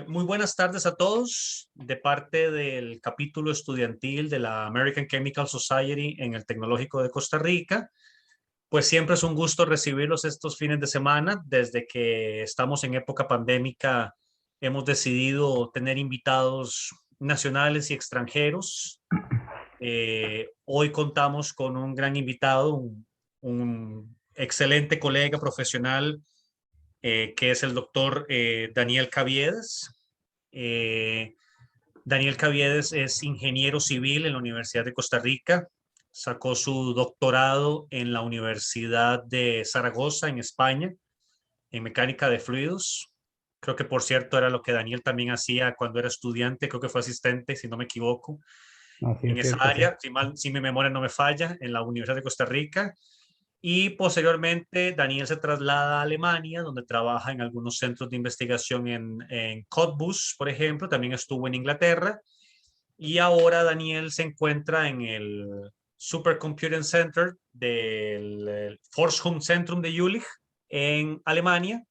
Muy buenas tardes a todos de parte del capítulo estudiantil de la American Chemical Society en el Tecnológico de Costa Rica. Pues siempre es un gusto recibirlos estos fines de semana. Desde que estamos en época pandémica, hemos decidido tener invitados nacionales y extranjeros. Hoy contamos con un gran invitado, un excelente colega profesional que es el doctor Daniel Caviedes. Eh, Daniel Caviedes es ingeniero civil en la Universidad de Costa Rica. Sacó su doctorado en la Universidad de Zaragoza, en España, en mecánica de fluidos. Creo que, por cierto, era lo que Daniel también hacía cuando era estudiante. Creo que fue asistente, si no me equivoco, Así en es esa cierto, sí. área, si mi memoria no me falla, en la Universidad de Costa Rica. Y posteriormente Daniel se traslada a Alemania, donde trabaja en algunos centros de investigación en Cottbus, por ejemplo. También estuvo en Inglaterra. Y ahora Daniel se encuentra en el Supercomputing Center del Forschungszentrum de Jülich en Alemania.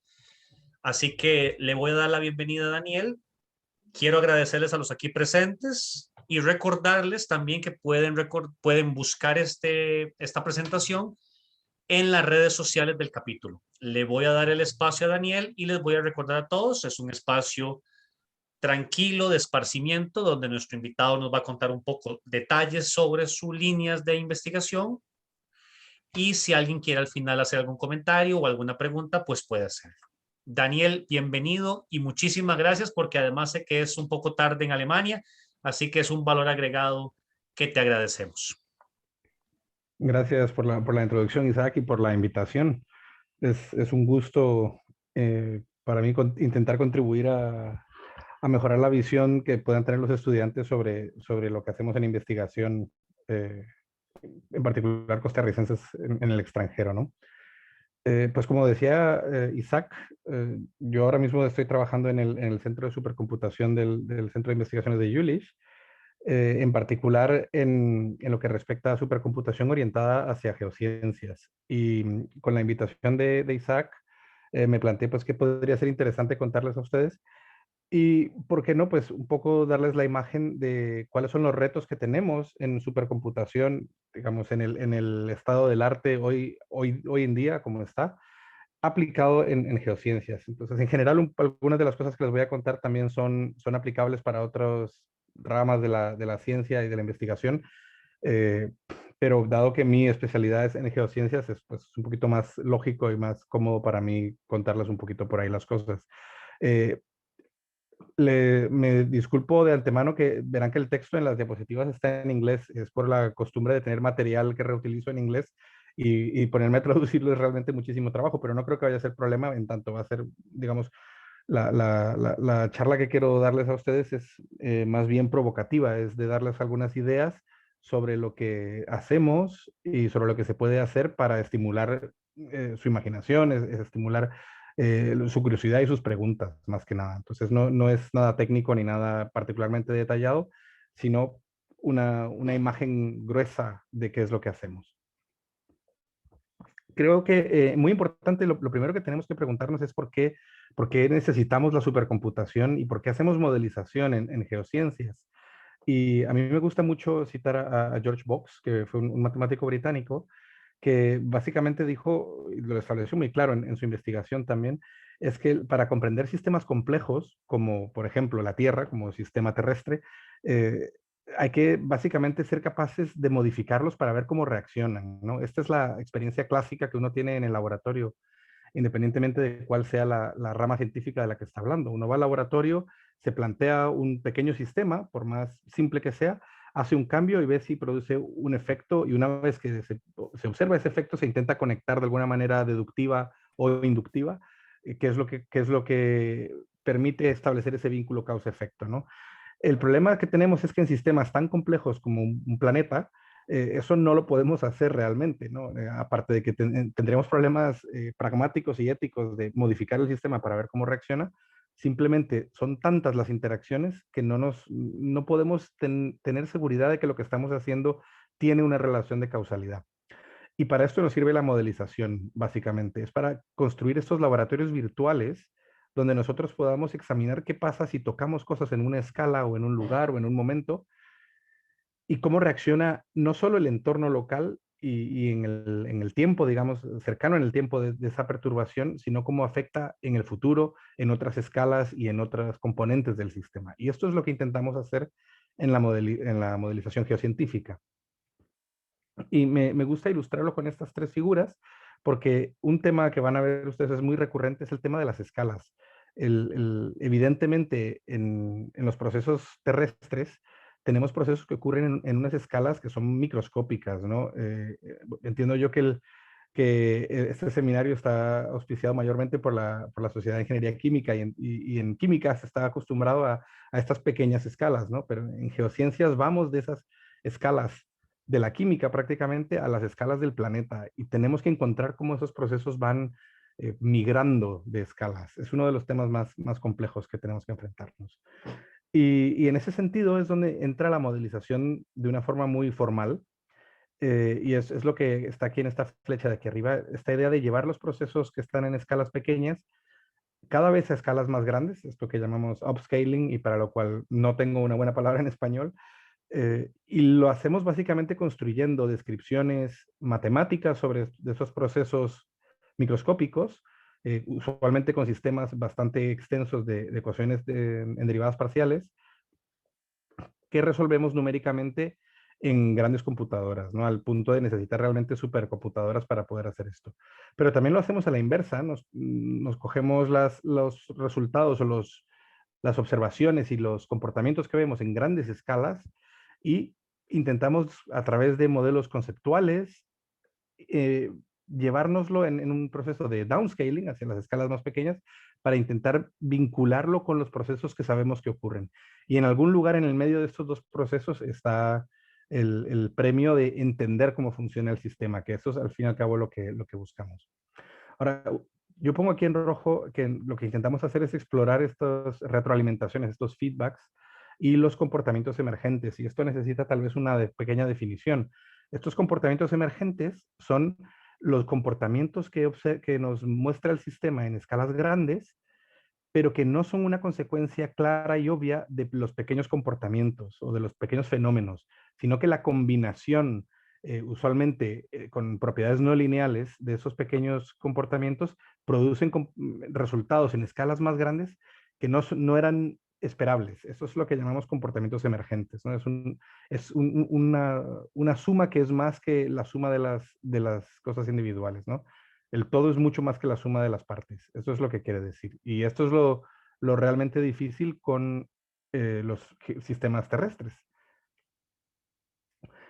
Así que le voy a dar la bienvenida a Daniel. Quiero agradecerles a los aquí presentes y recordarles también que pueden buscar esta presentación en las redes sociales del capítulo. Le voy a dar el espacio a Daniel y les voy a recordar a todos, es un espacio tranquilo de esparcimiento donde nuestro invitado nos va a contar un poco detalles sobre sus líneas de investigación, y si alguien quiere al final hacer algún comentario o alguna pregunta, pues puede hacerlo. Daniel, bienvenido y muchísimas gracias, porque además sé que es un poco tarde en Alemania, así que es un valor agregado que te agradecemos. Gracias por la introducción, Isaac, y por la invitación. Es un gusto para mí intentar contribuir a mejorar la visión que puedan tener los estudiantes sobre lo que hacemos en investigación, eh, en particular costarricenses en el extranjero, ¿no? Pues como decía Isaac, yo ahora mismo estoy trabajando en el Centro de Supercomputación del Centro de Investigaciones de Jülich, en particular en lo que respecta a supercomputación orientada hacia geociencias. Y con la invitación de Isaac, me planteé pues que podría ser interesante contarles a ustedes y, ¿por qué no? Pues un poco darles la imagen de cuáles son los retos que tenemos en supercomputación, digamos, en el estado del arte hoy en día, como está, aplicado en geociencias. Entonces, en general, algunas de las cosas que les voy a contar también son aplicables para otras ramas de la ciencia y de la investigación, eh, pero dado que mi especialidad es en geociencias, es pues un poquito más lógico y más cómodo para mí contarles un poquito por ahí las cosas. Eh, Me disculpo de antemano, que verán que el texto en las diapositivas está en inglés. Es por la costumbre de tener material que reutilizo en inglés, y ponerme a traducirlo es realmente muchísimo trabajo, pero no creo que vaya a ser problema, en tanto va a ser, digamos, la charla que quiero darles a ustedes es más bien provocativa, es de darles algunas ideas sobre lo que hacemos y sobre lo que se puede hacer para estimular su imaginación, es estimular su curiosidad y sus preguntas, más que nada. Entonces, no es nada técnico ni nada particularmente detallado, sino una imagen gruesa de qué es lo que hacemos. Creo que muy importante, lo primero que tenemos que preguntarnos es por qué necesitamos la supercomputación y por qué hacemos modelización en geociencias. Y a mí me gusta mucho citar a George Box, que fue un matemático británico, que básicamente dijo, y lo estableció muy claro en su investigación también, es que para comprender sistemas complejos, como por ejemplo la Tierra, como sistema terrestre, eh, hay que básicamente ser capaces de modificarlos para ver cómo reaccionan, ¿no? Esta es la experiencia clásica que uno tiene en el laboratorio, independientemente de cuál sea la rama científica de la que está hablando. Uno va al laboratorio, se plantea un pequeño sistema, por más simple que sea, hace un cambio y ve si produce un efecto, y una vez que se observa ese efecto, se intenta conectar de alguna manera deductiva o inductiva, qué es lo que permite establecer ese vínculo causa-efecto, ¿no? El problema que tenemos es que en sistemas tan complejos como un planeta, eso no lo podemos hacer realmente, ¿no? Aparte de que tendremos problemas pragmáticos y éticos de modificar el sistema para ver cómo reacciona, simplemente son tantas las interacciones que no podemos tener seguridad de que lo que estamos haciendo tiene una relación de causalidad. Y para esto nos sirve la modelización, básicamente. Es para construir estos laboratorios virtuales donde nosotros podamos examinar qué pasa si tocamos cosas en una escala o en un lugar o en un momento y cómo reacciona no solo el entorno local y en el tiempo, digamos, cercano en el tiempo de esa perturbación, sino cómo afecta en el futuro, en otras escalas y en otras componentes del sistema. Y esto es lo que intentamos hacer en en la modelización geocientífica. Y me gusta ilustrarlo con estas tres figuras, porque un tema que van a ver ustedes es muy recurrente, es el tema de las escalas. Evidentemente, en los procesos terrestres, tenemos procesos que ocurren en unas escalas que son microscópicas, ¿no? Entiendo yo que, este seminario está auspiciado mayormente por la Sociedad de Ingeniería Química y en química se está acostumbrado a estas pequeñas escalas, ¿no? Pero en geociencias vamos de esas escalas de la química prácticamente a las escalas del planeta y tenemos que encontrar cómo esos procesos van migrando de escalas. Es uno de los temas más complejos que tenemos que enfrentarnos. Y en ese sentido es donde entra la modelización de una forma muy formal, y es lo que está aquí en esta flecha de aquí arriba, esta idea de llevar los procesos que están en escalas pequeñas cada vez a escalas más grandes, esto que llamamos upscaling y para lo cual no tengo una buena palabra en español, y lo hacemos básicamente construyendo descripciones matemáticas sobre de esos procesos microscópicos, usualmente con sistemas bastante extensos de ecuaciones en derivadas parciales, que resolvemos numéricamente en grandes computadoras, ¿no? Al punto de necesitar realmente supercomputadoras para poder hacer esto. Pero también lo hacemos a la inversa, nos cogemos los resultados o las observaciones y los comportamientos que vemos en grandes escalas y intentamos a través de modelos conceptuales eh, llevárnoslo en un proceso de downscaling hacia las escalas más pequeñas para intentar vincularlo con los procesos que sabemos que ocurren. Y en algún lugar en el medio de estos dos procesos está el premio de entender cómo funciona el sistema, que eso es al fin y al cabo lo que buscamos. Ahora, yo pongo aquí en rojo que lo que intentamos hacer es explorar estas retroalimentaciones, estos feedbacks y los comportamientos emergentes. Y esto necesita tal vez una pequeña definición. Estos comportamientos emergentes son los comportamientos que nos muestra el sistema en escalas grandes, pero que no son una consecuencia clara y obvia de los pequeños comportamientos o de los pequeños fenómenos, sino que la combinación, usualmente con propiedades no lineales de esos pequeños comportamientos, producen resultados en escalas más grandes que no eran esperables. Eso es lo que llamamos comportamientos emergentes, ¿no? Una suma que es más que la suma de las cosas individuales, ¿no? El todo es mucho más que la suma de las partes. Eso es lo que quiere decir. Y esto es lo realmente difícil con los sistemas terrestres.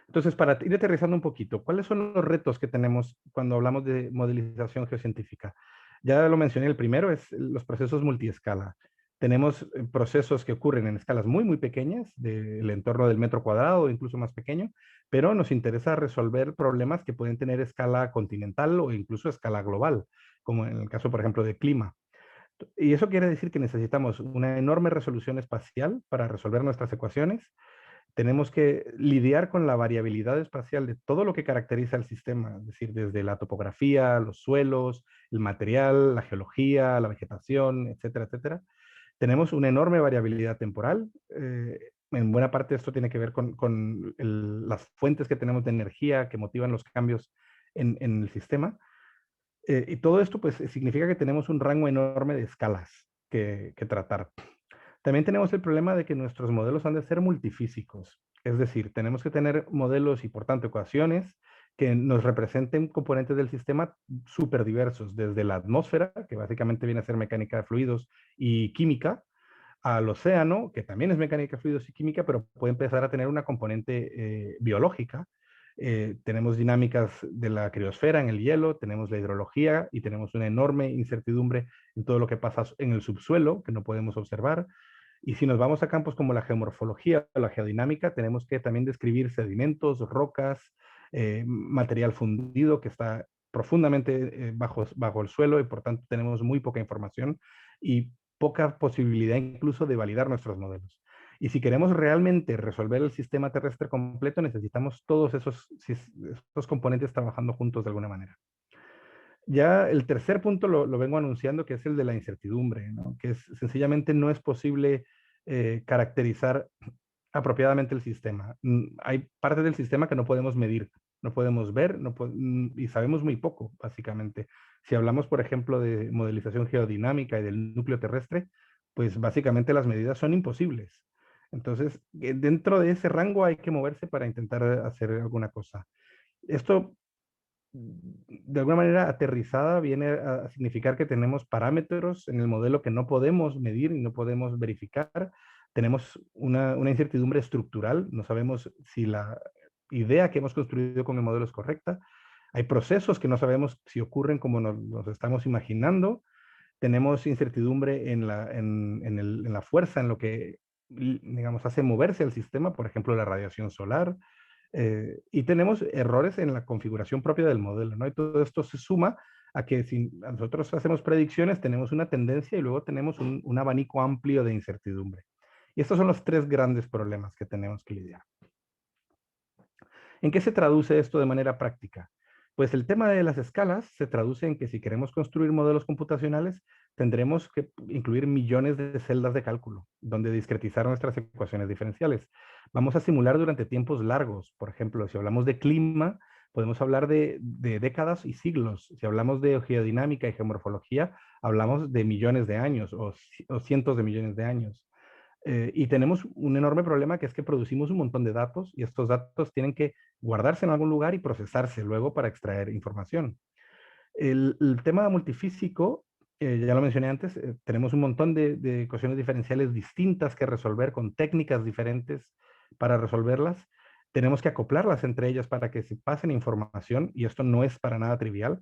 Entonces, para ir aterrizando un poquito, ¿cuáles son los retos que tenemos cuando hablamos de modelización geocientífica? Ya lo mencioné, el primero es los procesos multiescala. Tenemos procesos que ocurren en escalas muy pequeñas, del entorno del metro cuadrado o incluso más pequeño, pero nos interesa resolver problemas que pueden tener escala continental o incluso escala global, como en el caso, por ejemplo, de clima. Y eso quiere decir que necesitamos una enorme resolución espacial para resolver nuestras ecuaciones. Tenemos que lidiar con la variabilidad espacial de todo lo que caracteriza el sistema, es decir, desde la topografía, los suelos, el material, la geología, la vegetación, etcétera, etcétera. Tenemos una enorme variabilidad temporal. En buena parte esto tiene que ver con las fuentes que tenemos de energía que motivan los cambios en el sistema. Y todo esto pues significa que tenemos un rango enorme de escalas que tratar. También tenemos el problema de que nuestros modelos han de ser multifísicos, es decir, tenemos que tener modelos y por tanto ecuaciones que nos representen componentes del sistema súper diversos, desde la atmósfera, que básicamente viene a ser mecánica de fluidos y química, al océano, que también es mecánica de fluidos y química, pero puede empezar a tener una componente biológica. Tenemos dinámicas de la criosfera en el hielo, tenemos la hidrología y tenemos una enorme incertidumbre en todo lo que pasa en el subsuelo que no podemos observar. Y si nos vamos a campos como la geomorfología o la geodinámica, tenemos que también describir sedimentos, rocas, material fundido que está profundamente bajo el suelo y por tanto tenemos muy poca información y poca posibilidad incluso de validar nuestros modelos. Y si queremos realmente resolver el sistema terrestre completo, necesitamos todos esos componentes trabajando juntos de alguna manera. Ya el tercer punto lo vengo anunciando, que es el de la incertidumbre, ¿no? Que es, sencillamente no es posible caracterizar apropiadamente el sistema. Hay parte del sistema que no podemos medir, no podemos ver y sabemos muy poco, básicamente. Si hablamos, por ejemplo, de modelización geodinámica y del núcleo terrestre, pues básicamente las medidas son imposibles. Entonces, dentro de ese rango hay que moverse para intentar hacer alguna cosa. Esto, de alguna manera aterrizada, viene a significar que tenemos parámetros en el modelo que no podemos medir y no podemos verificar. Tenemos una incertidumbre estructural, no sabemos si la idea que hemos construido con el modelo es correcta. Hay procesos que no sabemos si ocurren como nos estamos imaginando. Tenemos incertidumbre en la fuerza, en lo que, digamos, hace moverse el sistema, por ejemplo, la radiación solar. Y tenemos errores en la configuración propia del modelo, ¿no? Y todo esto se suma a que si nosotros hacemos predicciones, tenemos una tendencia y luego tenemos un abanico amplio de incertidumbre. Y estos son los tres grandes problemas que tenemos que lidiar. ¿En qué se traduce esto de manera práctica? Pues el tema de las escalas se traduce en que si queremos construir modelos computacionales, tendremos que incluir millones de celdas de cálculo, donde discretizar nuestras ecuaciones diferenciales. Vamos a simular durante tiempos largos. Por ejemplo, si hablamos de clima, podemos hablar de décadas y siglos. Si hablamos de geodinámica y geomorfología, hablamos de millones de años o cientos de millones de años. Y tenemos un enorme problema, que es que producimos un montón de datos y estos datos tienen que guardarse en algún lugar y procesarse luego para extraer información. El tema multifísico, ya lo mencioné antes, tenemos un montón de ecuaciones diferenciales distintas que resolver con técnicas diferentes para resolverlas. Tenemos que acoplarlas entre ellas para que se pasen información, y esto no es para nada trivial.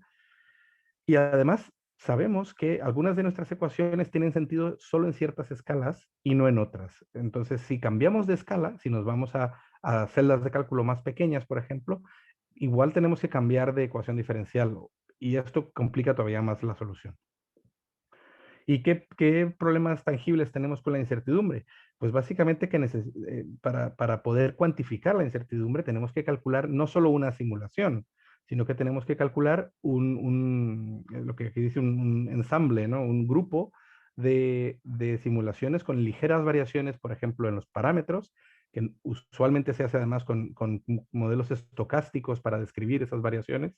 Y además, sabemos que algunas de nuestras ecuaciones tienen sentido solo en ciertas escalas y no en otras. Entonces, si cambiamos de escala, si nos vamos a celdas de cálculo más pequeñas, por ejemplo, igual tenemos que cambiar de ecuación diferencial, y esto complica todavía más la solución. ¿Y qué problemas tangibles tenemos con la incertidumbre? Pues básicamente que para poder cuantificar la incertidumbre tenemos que calcular no solo una simulación, sino que tenemos que calcular lo que aquí dice un ensamble, ¿no? Un grupo de simulaciones con ligeras variaciones, por ejemplo, en los parámetros, que usualmente se hace además con modelos estocásticos para describir esas variaciones.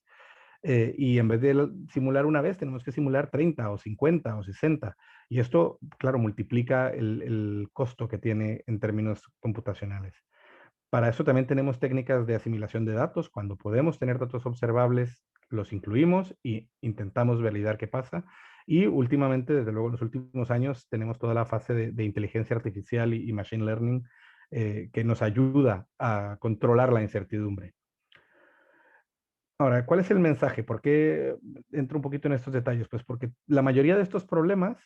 Y en vez de simular una vez, tenemos que simular 30 o 50 o 60. Y esto, claro, multiplica el costo que tiene en términos computacionales. Para eso también tenemos técnicas de asimilación de datos. Cuando podemos tener datos observables, los incluimos y intentamos validar qué pasa. Y últimamente, desde luego en los últimos años, tenemos toda la fase de inteligencia artificial y machine learning, que nos ayuda a controlar la incertidumbre. Ahora, ¿cuál es el mensaje? ¿Por qué entro un poquito en estos detalles? Pues porque la mayoría de estos problemas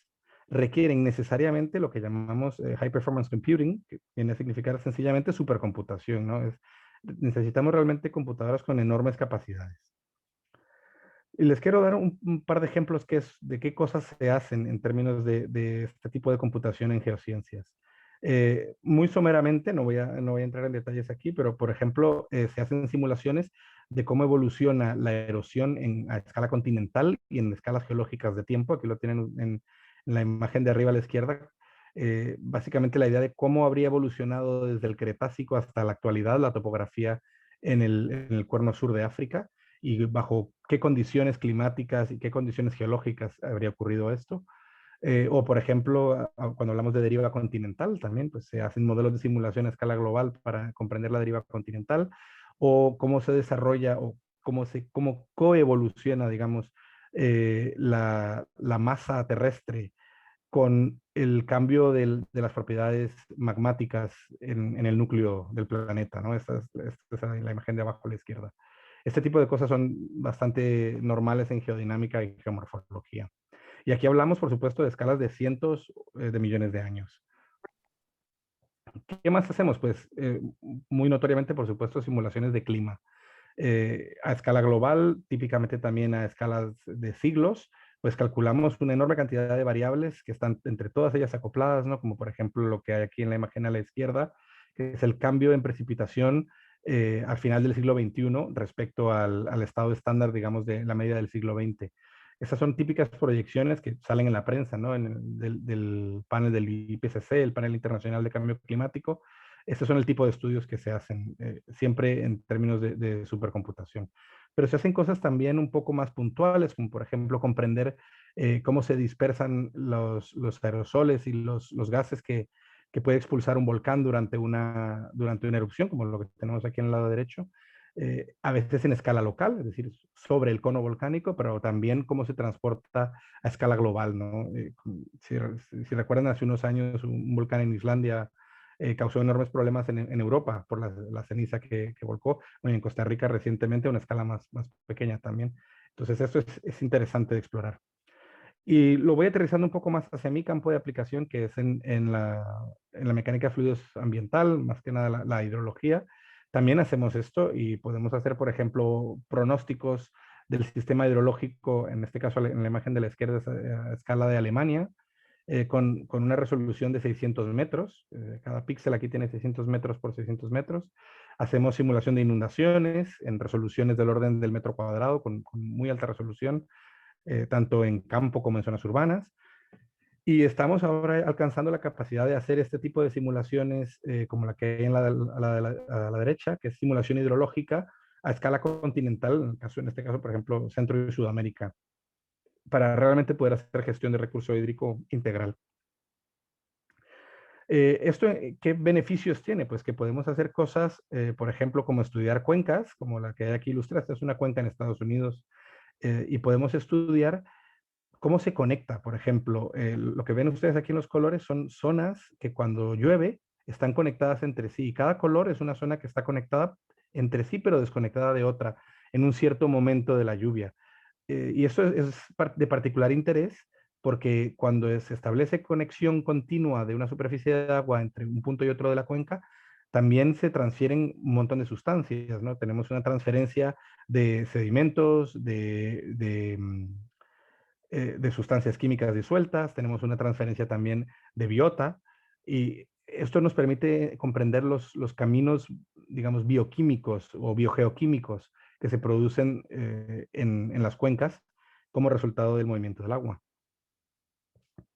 requieren necesariamente lo que llamamos high performance computing, que viene a significar sencillamente supercomputación, ¿no? Necesitamos realmente computadoras con enormes capacidades. Y les quiero dar un par de ejemplos de qué cosas se hacen en términos de este tipo de computación en geociencias. Muy someramente, no voy a entrar en detalles aquí, pero por ejemplo, se hacen simulaciones de cómo evoluciona la erosión a escala continental y en escalas geológicas de tiempo. Aquí lo tienen en la imagen de arriba a la izquierda. Básicamente la idea de cómo habría evolucionado desde el Cretácico hasta la actualidad la topografía en el cuerno sur de África, y bajo qué condiciones climáticas y qué condiciones geológicas habría ocurrido esto. O, por ejemplo, cuando hablamos de deriva continental, también pues, se hacen modelos de simulación a escala global para comprender la deriva continental, o cómo se desarrolla o cómo coevoluciona, digamos, la masa terrestre con el cambio de las propiedades magmáticas en el núcleo del planeta, ¿no? Esta es la imagen de abajo a la izquierda. Este tipo de cosas son bastante normales en geodinámica y geomorfología. Y aquí hablamos, por supuesto, de escalas de cientos de millones de años. ¿Qué más hacemos? Pues muy notoriamente, por supuesto, simulaciones de clima. A escala global, típicamente también a escalas de siglos, pues calculamos una enorme cantidad de variables que están entre todas ellas acopladas, ¿no? Como por ejemplo lo que hay aquí en la imagen a la izquierda, que es el cambio en precipitación al final del siglo XXI respecto al estado estándar, digamos, de la media del siglo XX. Esas son típicas proyecciones que salen en la prensa, ¿no? Del panel del IPCC, el panel internacional de cambio climático. Estos son el tipo de estudios que se hacen siempre en términos de supercomputación. Pero se hacen cosas también un poco más puntuales, como por ejemplo comprender cómo se dispersan los aerosoles y los gases que puede expulsar un volcán durante una erupción, como lo que tenemos aquí en el lado derecho, a veces en escala local, es decir, sobre el cono volcánico, pero también cómo se transporta a escala global, ¿no? Si recuerdan, hace unos años un volcán en Islandia causó enormes problemas en Europa por la ceniza que volcó, bueno, en Costa Rica recientemente a una escala más pequeña también. Entonces, esto es interesante de explorar. Y lo voy aterrizando un poco más hacia mi campo de aplicación, que es en la mecánica de fluidos ambiental, más que nada la hidrología. También hacemos esto y podemos hacer, por ejemplo, pronósticos del sistema hidrológico, en este caso en la imagen de la izquierda a escala de Alemania, con una resolución de 600 metros. Cada píxel aquí tiene 600 metros por 600 metros. Hacemos simulación de inundaciones en resoluciones del orden del metro cuadrado, con muy alta resolución, tanto en campo como en zonas urbanas. Y estamos ahora alcanzando la capacidad de hacer este tipo de simulaciones como la que hay a la derecha, que es simulación hidrológica a escala continental, en este caso, por ejemplo, Centro y Sudamérica, para realmente poder hacer gestión de recurso hídrico integral. ¿Esto qué beneficios tiene? Pues que podemos hacer cosas, por ejemplo, como estudiar cuencas, como la que hay aquí ilustrada. Esta es una cuenca en Estados Unidos, y podemos estudiar cómo se conecta. Por ejemplo, lo que ven ustedes aquí en los colores son zonas que cuando llueve están conectadas entre sí. Y cada color es una zona que está conectada entre sí, pero desconectada de otra en un cierto momento de la lluvia. Y eso es de particular interés porque cuando se establece conexión continua de una superficie de agua entre un punto y otro de la cuenca, también se transfieren un montón de sustancias, ¿no? Tenemos una transferencia de sedimentos, de sustancias químicas disueltas, tenemos una transferencia también de biota, y esto nos permite comprender los caminos, digamos, bioquímicos o biogeoquímicos que se producen en las cuencas como resultado del movimiento del agua.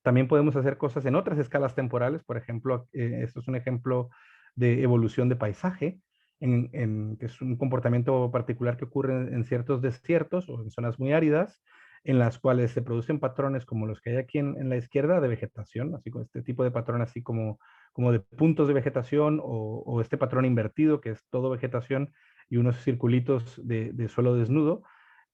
También podemos hacer cosas en otras escalas temporales, por ejemplo, esto es un ejemplo de evolución de paisaje, que es un comportamiento particular que ocurre en ciertos desiertos o en zonas muy áridas, en las cuales se producen patrones como los que hay aquí en la izquierda de vegetación, así como este tipo de patrón, así como de puntos de vegetación, o este patrón invertido, que es todo vegetación y unos circulitos de suelo desnudo.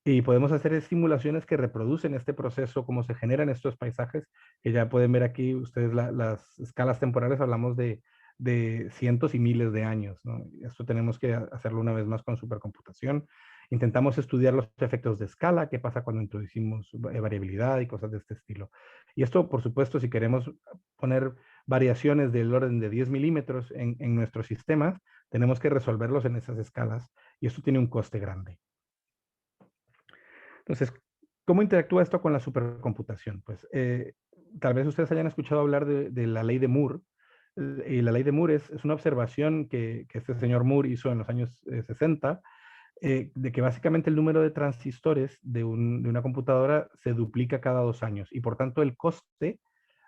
Y podemos hacer simulaciones que reproducen este proceso, cómo se generan estos paisajes, que ya pueden ver aquí ustedes las escalas temporales, hablamos de cientos y miles de años, ¿no? Esto tenemos que hacerlo una vez más con supercomputación. Intentamos estudiar los efectos de escala, qué pasa cuando introducimos variabilidad y cosas de este estilo. Y esto, por supuesto, si queremos poner variaciones del orden de 10 milímetros en nuestros sistemas, tenemos que resolverlos en esas escalas, y esto tiene un coste grande. Entonces, ¿cómo interactúa esto con la supercomputación? Pues tal vez ustedes hayan escuchado hablar de la ley de Moore. Y la ley de Moore es una observación que este señor Moore hizo en los años 60, de que básicamente el número de transistores de una computadora se duplica cada 2 años, y por tanto el coste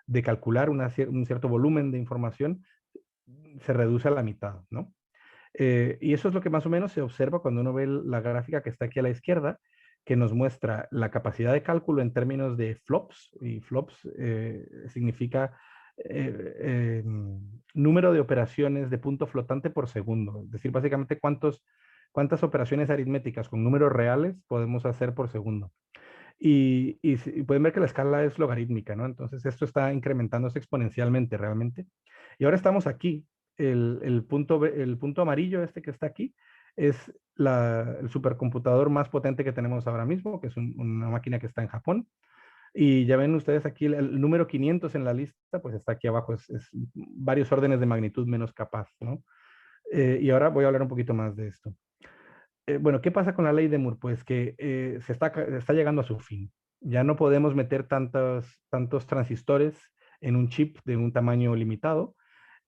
de calcular un cierto volumen de información se reduce a la mitad, ¿no? Y eso es lo que más o menos se observa cuando uno ve la gráfica que está aquí a la izquierda, que nos muestra la capacidad de cálculo en términos de flops, y flops significa número de operaciones de punto flotante por segundo, es decir, básicamente cuántas operaciones aritméticas con números reales podemos hacer por segundo. Y pueden ver que la escala es logarítmica, ¿no? Entonces esto está incrementándose exponencialmente realmente. Y ahora estamos aquí. El punto amarillo este que está aquí es el supercomputador más potente que tenemos ahora mismo, que es una máquina que está en Japón. Y ya ven ustedes aquí el número 500 en la lista, pues está aquí abajo, es varios órdenes de magnitud menos capaz, ¿no? Y ahora voy a hablar un poquito más de esto. Bueno, ¿qué pasa con la ley de Moore? Pues que se está llegando a su fin. Ya no podemos meter tantos transistores en un chip de un tamaño limitado,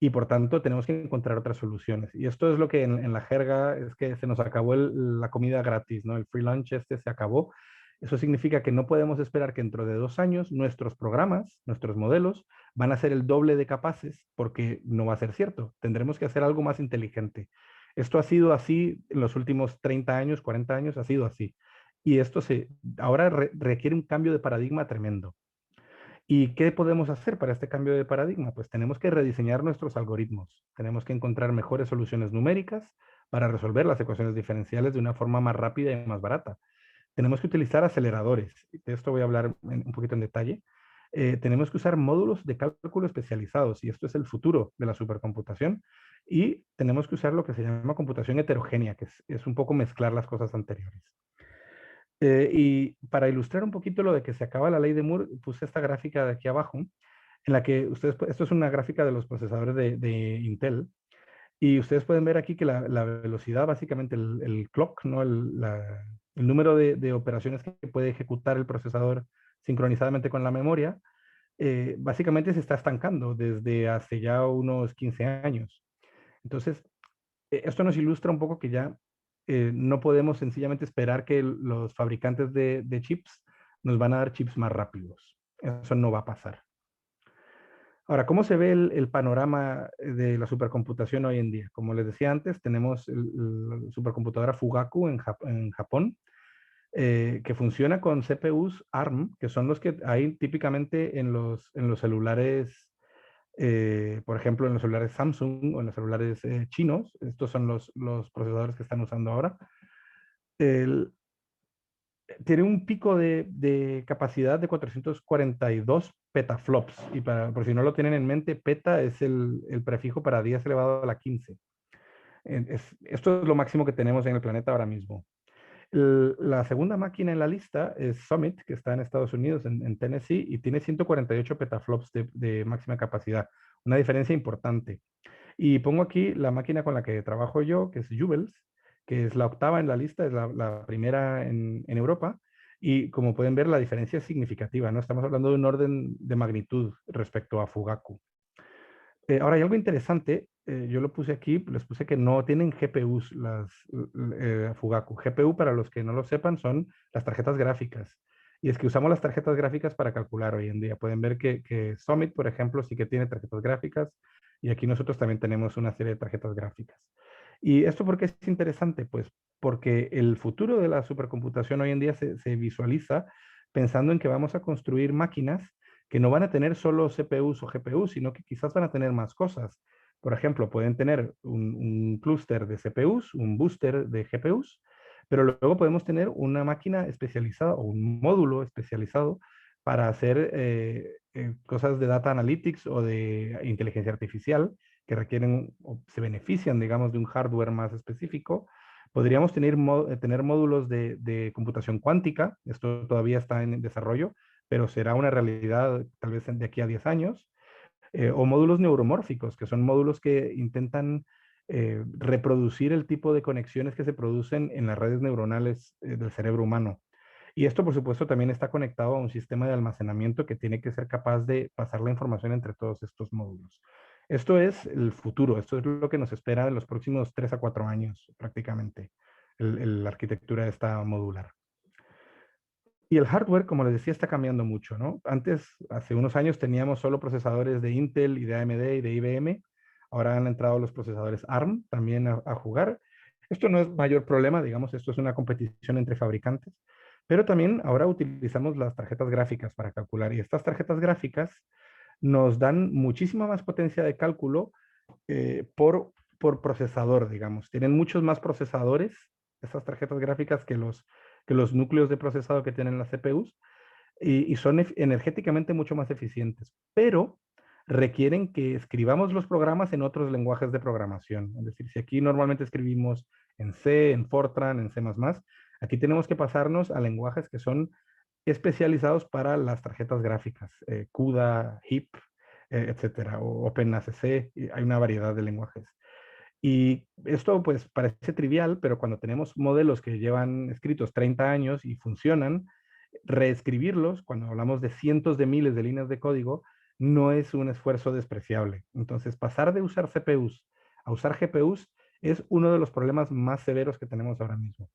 y por tanto tenemos que encontrar otras soluciones. Y esto es lo que en la jerga es que se nos acabó la comida gratis, ¿no? El free lunch este se acabó, Eso significa que no podemos esperar que dentro de 2 años nuestros programas, nuestros modelos, van a ser el doble de capaces, porque no va a ser cierto. Tendremos que hacer algo más inteligente. Esto ha sido así en los últimos 30 años, 40 años, ha sido así. Y esto ahora requiere un cambio de paradigma tremendo. ¿Y qué podemos hacer para este cambio de paradigma? Pues tenemos que rediseñar nuestros algoritmos. Tenemos que encontrar mejores soluciones numéricas para resolver las ecuaciones diferenciales de una forma más rápida y más barata. Tenemos que utilizar aceleradores. De esto voy a hablar un poquito en detalle. Tenemos que usar módulos de cálculo especializados, y esto es el futuro de la supercomputación. Y tenemos que usar lo que se llama computación heterogénea, que es un poco mezclar las cosas anteriores. Y para ilustrar un poquito lo de que se acaba la ley de Moore, puse esta gráfica de aquí abajo, en la que esto es una gráfica de los procesadores de Intel, y ustedes pueden ver aquí que la velocidad, básicamente el clock, ¿no? El número de operaciones que puede ejecutar el procesador sincronizadamente con la memoria, básicamente se está estancando desde hace ya unos 15 años. Entonces, esto nos ilustra un poco que ya no podemos sencillamente esperar que los fabricantes de chips nos van a dar chips más rápidos. Eso no va a pasar. Ahora, ¿cómo se ve el panorama de la supercomputación hoy en día? Como les decía antes, tenemos la supercomputadora Fugaku en Japón, que funciona con CPUs ARM, que son los que hay típicamente en los celulares, por ejemplo, en los celulares Samsung o en los celulares chinos. Estos son los procesadores que están usando ahora. El- Tiene un pico de capacidad de 442 petaflops. Y por si no lo tienen en mente, peta es el prefijo para 10 elevado a la 15. Esto es lo máximo que tenemos en el planeta ahora mismo. La segunda máquina en la lista es Summit, que está en Estados Unidos, en Tennessee, y tiene 148 petaflops de máxima capacidad. Una diferencia importante. Y pongo aquí la máquina con la que trabajo yo, que es Jubels, que es la octava en la lista, es la primera en Europa. Y como pueden ver, la diferencia es significativa, ¿no? Estamos hablando de un orden de magnitud respecto a Fugaku. Ahora, hay algo interesante, yo lo puse aquí, les puse que no tienen GPUs Fugaku. GPU, para los que no lo sepan, son las tarjetas gráficas. Y es que usamos las tarjetas gráficas para calcular hoy en día. Pueden ver que Summit, por ejemplo, sí que tiene tarjetas gráficas, y aquí nosotros también tenemos una serie de tarjetas gráficas. ¿Y esto por qué es interesante? Pues porque el futuro de la supercomputación hoy en día se visualiza pensando en que vamos a construir máquinas que no van a tener solo CPUs o GPUs, sino que quizás van a tener más cosas. Por ejemplo, pueden tener un clúster de CPUs, un booster de GPUs, pero luego podemos tener una máquina especializada o un módulo especializado para hacer cosas de data analytics o de inteligencia artificial que requieren o se benefician, digamos, de un hardware más específico. Podríamos tener módulos de computación cuántica, esto todavía está en desarrollo, pero será una realidad tal vez de aquí a 10 años, o módulos neuromórficos, que son módulos que intentan reproducir el tipo de conexiones que se producen en las redes neuronales del cerebro humano. Y esto, por supuesto, también está conectado a un sistema de almacenamiento que tiene que ser capaz de pasar la información entre todos estos módulos. Esto es el futuro, esto es lo que nos espera en los próximos 3 a 4 años prácticamente, la arquitectura esta modular. Y el hardware, como les decía, está cambiando mucho, ¿no? Antes, hace unos años, teníamos solo procesadores de Intel y de AMD y de IBM. Ahora han entrado los procesadores ARM también a jugar. Esto no es mayor problema, digamos, esto es una competición entre fabricantes. Pero también ahora utilizamos las tarjetas gráficas para calcular. Y estas tarjetas gráficas nos dan muchísima más potencia de cálculo por procesador, digamos. Tienen muchos más procesadores, estas tarjetas gráficas, que los núcleos de procesado que tienen las CPUs, y son energéticamente mucho más eficientes, pero requieren que escribamos los programas en otros lenguajes de programación. Es decir, si aquí normalmente escribimos en C, en Fortran, en C++, aquí tenemos que pasarnos a lenguajes que son especializados para las tarjetas gráficas, CUDA, HIP, etcétera, o OpenACC, hay una variedad de lenguajes. Y esto pues parece trivial, pero cuando tenemos modelos que llevan escritos 30 años y funcionan, reescribirlos, cuando hablamos de cientos de miles de líneas de código, no es un esfuerzo despreciable. Entonces, pasar de usar CPUs a usar GPUs es uno de los problemas más severos que tenemos ahora mismo.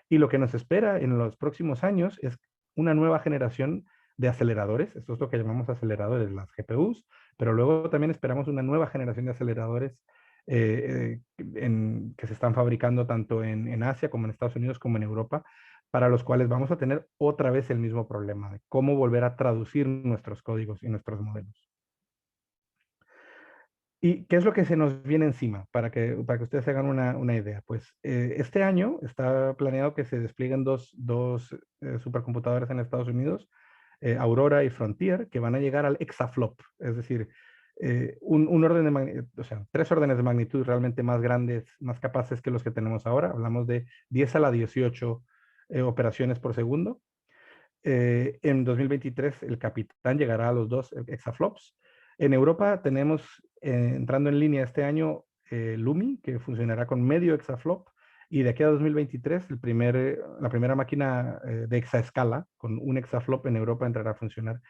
Y lo que nos espera en los próximos años es una nueva generación de aceleradores. Esto es lo que llamamos aceleradores, las GPUs, pero luego también esperamos una nueva generación de aceleradores que se están fabricando tanto en Asia como en Estados Unidos como en Europa, para los cuales vamos a tener otra vez el mismo problema de cómo volver a traducir nuestros códigos y nuestros modelos. ¿Y qué es lo que se nos viene encima? Para que ustedes se hagan una idea. Pues este año está planeado que se desplieguen dos supercomputadores en Estados Unidos, Aurora y Frontier, que van a llegar al exaflop, es decir, un orden de magnitud, o sea, 3 órdenes de magnitud realmente más grandes, más capaces que los que tenemos ahora. Hablamos de 10 a la 18 operaciones por segundo. En 2023 el Capitán llegará a los 2 exaflops. En Europa tenemos entrando en línea este año Lumi, que funcionará con medio exaflop, y de aquí a 2023 la primera máquina de exaescala con un exaflop en Europa entrará a funcionar.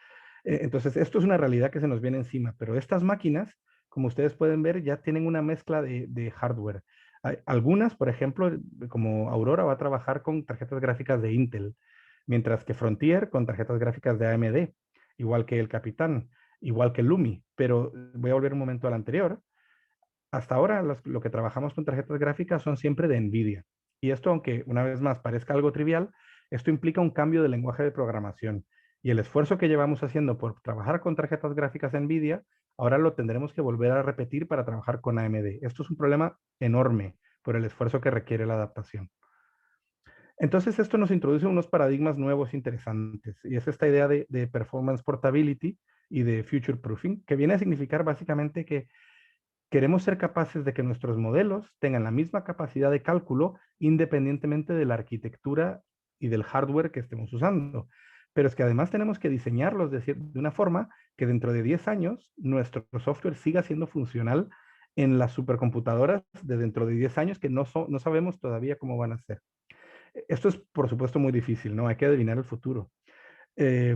Entonces, esto es una realidad que se nos viene encima, pero estas máquinas, como ustedes pueden ver, ya tienen una mezcla de hardware. Hay algunas, por ejemplo, como Aurora va a trabajar con tarjetas gráficas de Intel, mientras que Frontier con tarjetas gráficas de AMD, igual que el Capitán, igual que Lumi. Pero voy a volver un momento al anterior. Hasta ahora lo que trabajamos con tarjetas gráficas son siempre de NVIDIA. Y esto, aunque una vez más parezca algo trivial, esto implica un cambio de lenguaje de programación. Y el esfuerzo que llevamos haciendo por trabajar con tarjetas gráficas NVIDIA, ahora lo tendremos que volver a repetir para trabajar con AMD. Esto es un problema enorme por el esfuerzo que requiere la adaptación. Entonces, esto nos introduce unos paradigmas nuevos interesantes, y es esta idea de performance portability y de future proofing, que viene a significar básicamente que queremos ser capaces de que nuestros modelos tengan la misma capacidad de cálculo independientemente de la arquitectura y del hardware que estemos usando. Pero es que además tenemos que diseñarlos de una forma que dentro de 10 años nuestro software siga siendo funcional en las supercomputadoras de dentro de 10 años que no sabemos todavía cómo van a ser. Esto es, por supuesto, muy difícil, ¿no? Hay que adivinar el futuro. Eh,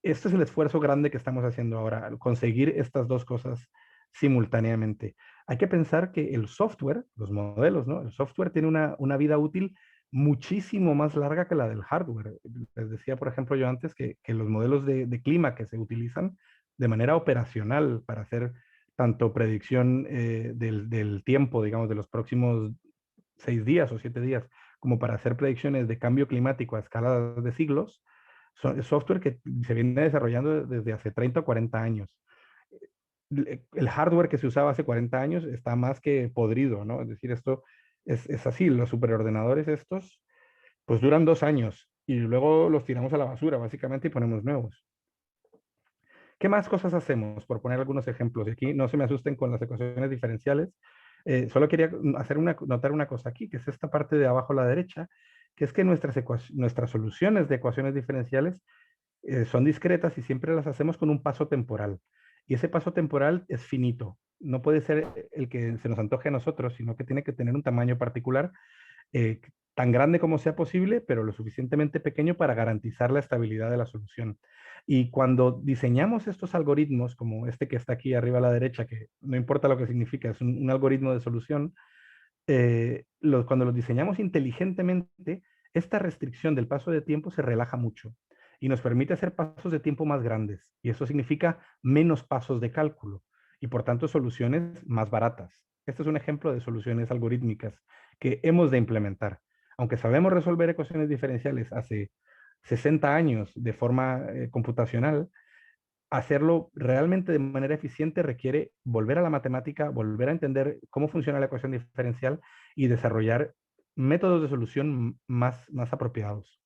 este es el esfuerzo grande que estamos haciendo ahora, conseguir estas dos cosas simultáneamente. Hay que pensar que el software, los modelos, ¿no? El software tiene una vida útil muchísimo más larga que la del hardware. Les decía, por ejemplo, yo antes que los modelos de clima que se utilizan de manera operacional para hacer tanto predicción del tiempo, digamos, de los próximos 6 días o 7 días, como para hacer predicciones de cambio climático a escala de siglos, software que se viene desarrollando desde hace 30 o 40 años. El hardware que se usaba hace 40 años está más que podrido, ¿no? Es decir, esto es así, los superordenadores estos, pues duran 2 años y luego los tiramos a la basura, básicamente, y ponemos nuevos. ¿Qué más cosas hacemos? Por poner algunos ejemplos, y aquí no se me asusten con las ecuaciones diferenciales. Solo quería notar una cosa aquí, que es esta parte de abajo a la derecha, que es que nuestras soluciones de ecuaciones diferenciales son discretas y siempre las hacemos con un paso temporal. Y ese paso temporal es finito. No puede ser el que se nos antoje a nosotros, sino que tiene que tener un tamaño particular, tan grande como sea posible, pero lo suficientemente pequeño para garantizar la estabilidad de la solución. Y cuando diseñamos estos algoritmos, como este que está aquí arriba a la derecha, que no importa lo que significa, es un algoritmo de solución, cuando los diseñamos inteligentemente, esta restricción del paso de tiempo se relaja mucho y nos permite hacer pasos de tiempo más grandes. Y eso significa menos pasos de cálculo y por tanto soluciones más baratas. Este es un ejemplo de soluciones algorítmicas que hemos de implementar. Aunque sabemos resolver ecuaciones diferenciales hace 60 años de forma computacional, hacerlo realmente de manera eficiente requiere volver a la matemática, volver a entender cómo funciona la ecuación diferencial y desarrollar métodos de solución más apropiados.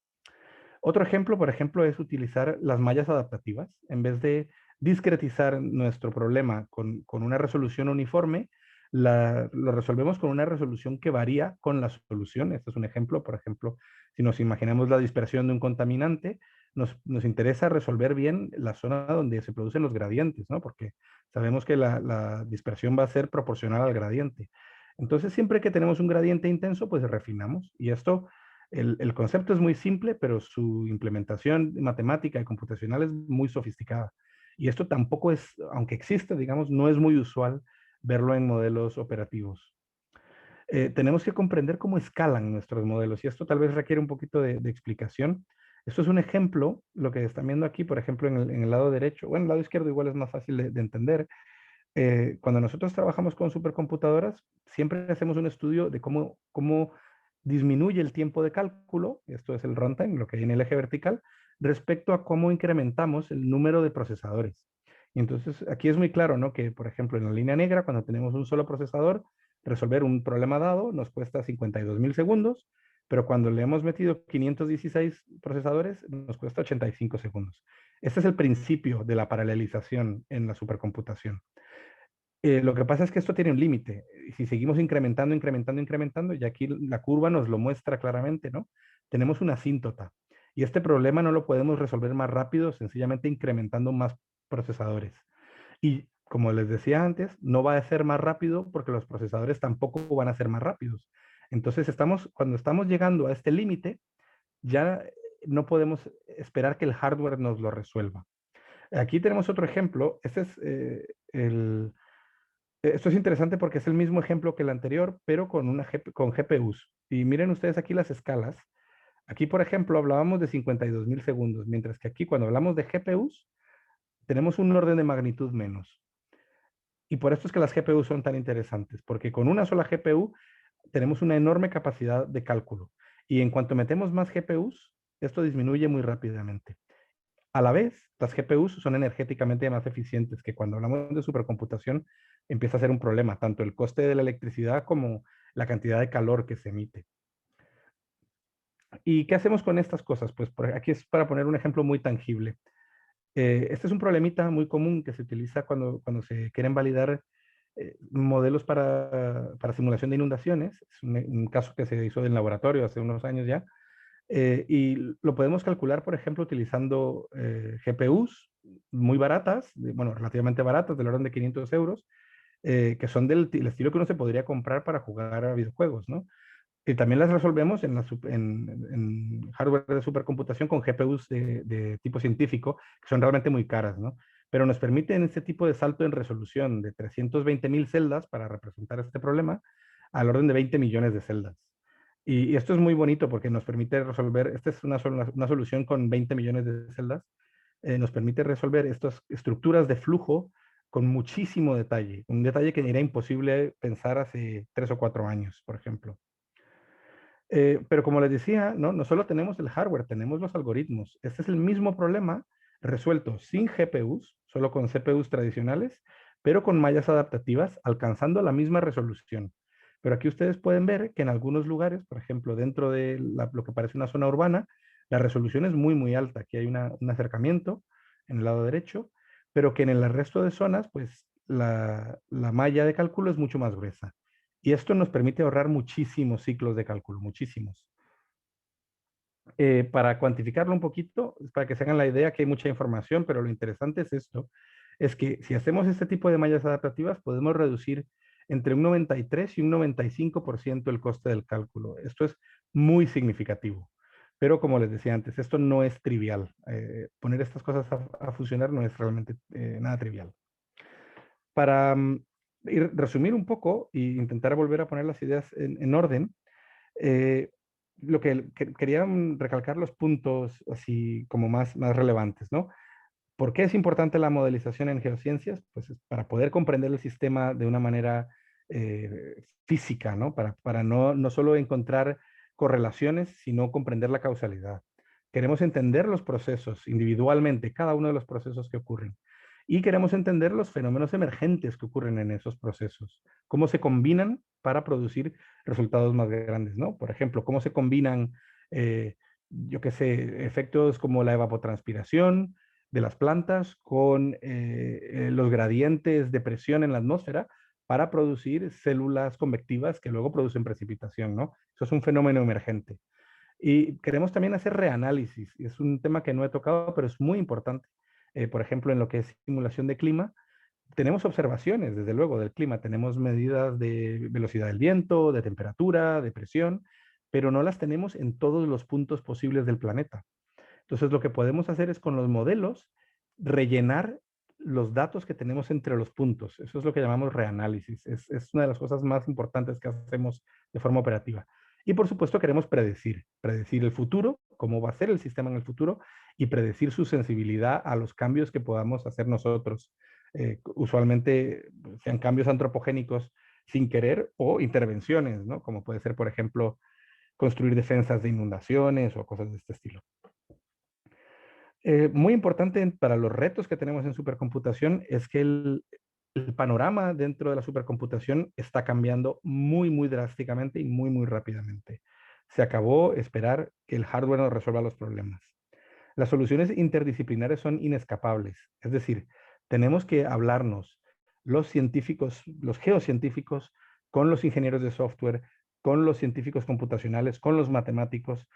Otro ejemplo, por ejemplo, es utilizar las mallas adaptativas. En vez de discretizar nuestro problema con una resolución uniforme, lo resolvemos con una resolución que varía con la solución. Este es un ejemplo, por ejemplo, si nos imaginamos la dispersión de un contaminante, nos interesa resolver bien la zona donde se producen los gradientes, ¿no? Porque sabemos que la dispersión va a ser proporcional al gradiente. Entonces, siempre que tenemos un gradiente intenso, pues refinamos. Y esto, el concepto es muy simple, pero su implementación matemática y computacional es muy sofisticada. Y esto tampoco es, aunque existe, digamos, no es muy usual verlo en modelos operativos. Tenemos que comprender cómo escalan nuestros modelos y esto tal vez requiere un poquito de explicación. Esto es un ejemplo, lo que están viendo aquí, por ejemplo, en el lado derecho, o en el lado izquierdo igual es más fácil de entender. Cuando nosotros trabajamos con supercomputadoras, siempre hacemos un estudio de cómo disminuye el tiempo de cálculo, esto es el runtime, lo que hay en el eje vertical, respecto a cómo incrementamos el número de procesadores. Y entonces aquí es muy claro, ¿no? Que, por ejemplo, en la línea negra, cuando tenemos un solo procesador, resolver un problema dado nos cuesta 52.000 segundos, pero cuando le hemos metido 516 procesadores, nos cuesta 85 segundos. Este es el principio de la paralelización en la supercomputación. Lo que pasa es que esto tiene un límite. Si seguimos incrementando, incrementando, incrementando, y aquí la curva nos lo muestra claramente, ¿no? Tenemos una asíntota. Y este problema no lo podemos resolver más rápido, sencillamente incrementando más procesadores. Y como les decía antes, no va a ser más rápido porque los procesadores tampoco van a ser más rápidos. Entonces, cuando estamos llegando a este límite, ya no podemos esperar que el hardware nos lo resuelva. Aquí tenemos otro ejemplo. Esto es interesante porque es el mismo ejemplo que el anterior, pero con GPUs. Y miren ustedes aquí las escalas. Aquí, por ejemplo, hablábamos de 52.000 segundos, mientras que aquí cuando hablamos de GPUs, tenemos un orden de magnitud menos. Y por esto es que las GPUs son tan interesantes, porque con una sola GPU tenemos una enorme capacidad de cálculo. Y en cuanto metemos más GPUs, esto disminuye muy rápidamente. A la vez, las GPUs son energéticamente más eficientes, que cuando hablamos de supercomputación empieza a ser un problema, tanto el coste de la electricidad como la cantidad de calor que se emite. ¿Y qué hacemos con estas cosas? Pues aquí es para poner un ejemplo muy tangible. Este es un problemita muy común que se utiliza cuando se quieren validar modelos para simulación de inundaciones. Es un caso que se hizo en laboratorio hace unos años ya. Y lo podemos calcular, por ejemplo, utilizando GPUs muy baratas, bueno, relativamente baratas, del orden de 500 euros, que son del estilo que uno se podría comprar para jugar a videojuegos, ¿no? Y también las resolvemos en hardware de supercomputación con GPUs de tipo científico, que son realmente muy caras, ¿no? Pero nos permiten este tipo de salto en resolución de 320.000 celdas para representar este problema al orden de 20 millones de celdas. Y esto es muy bonito porque nos permite resolver, esta es una solución con 20 millones de celdas, nos permite resolver estas estructuras de flujo con muchísimo detalle, un detalle que era imposible pensar hace 3 o 4 años, por ejemplo. Pero como les decía, no solo tenemos el hardware, tenemos los algoritmos. Este es el mismo problema resuelto sin GPUs, solo con CPUs tradicionales, pero con mallas adaptativas, alcanzando la misma resolución. Pero aquí ustedes pueden ver que en algunos lugares, por ejemplo, dentro de lo que parece una zona urbana, la resolución es muy, muy alta. Aquí hay un acercamiento en el lado derecho, pero que en el resto de zonas, pues la malla de cálculo es mucho más gruesa. Y esto nos permite ahorrar muchísimos ciclos de cálculo, muchísimos. Para cuantificarlo un poquito, para que se hagan la idea que hay mucha información, pero lo interesante es esto, es que si hacemos este tipo de mallas adaptativas, podemos reducir entre un 93 y un 95% el coste del cálculo. Esto es muy significativo. Pero como les decía antes, esto no es trivial. Poner estas cosas a funcionar no es realmente nada trivial. Para resumir un poco e intentar volver a poner las ideas en orden, eh, lo que quería recalcar los puntos así como más relevantes, ¿no? ¿Por qué es importante la modelización en geociencias? Pues para poder comprender el sistema de una manera física, ¿no? Para no solo encontrar correlaciones, sino comprender la causalidad. Queremos entender los procesos individualmente, cada uno de los procesos que ocurren. Y queremos entender los fenómenos emergentes que ocurren en esos procesos, cómo se combinan para producir resultados más grandes, ¿no? Por ejemplo, cómo se combinan, yo qué sé, efectos como la evapotranspiración de las plantas con los gradientes de presión en la atmósfera para producir células convectivas que luego producen precipitación, ¿no? Eso es un fenómeno emergente. Y queremos también hacer reanálisis. Es un tema que no he tocado, pero es muy importante. Por ejemplo, en lo que es simulación de clima, tenemos observaciones, desde luego, del clima. Tenemos medidas de velocidad del viento, de temperatura, de presión, pero no las tenemos en todos los puntos posibles del planeta. Entonces, lo que podemos hacer es con los modelos rellenar los datos que tenemos entre los puntos. Eso es lo que llamamos reanálisis. Es una de las cosas más importantes que hacemos de forma operativa. Y por supuesto queremos predecir el futuro, cómo va a ser el sistema en el futuro y predecir su sensibilidad a los cambios que podamos hacer nosotros. Usualmente sean cambios antropogénicos sin querer o intervenciones, ¿no? Como puede ser, por ejemplo, construir defensas de inundaciones o cosas de este estilo. Muy importante para los retos que tenemos en supercomputación es que el panorama dentro de la supercomputación está cambiando muy, muy drásticamente y muy, muy rápidamente. Se acabó esperar que el hardware nos resuelva los problemas. Las soluciones interdisciplinares son inescapables, es decir, tenemos que hablarnos los científicos, los geocientíficos, con los ingenieros de software, con los científicos computacionales, con los matemáticos,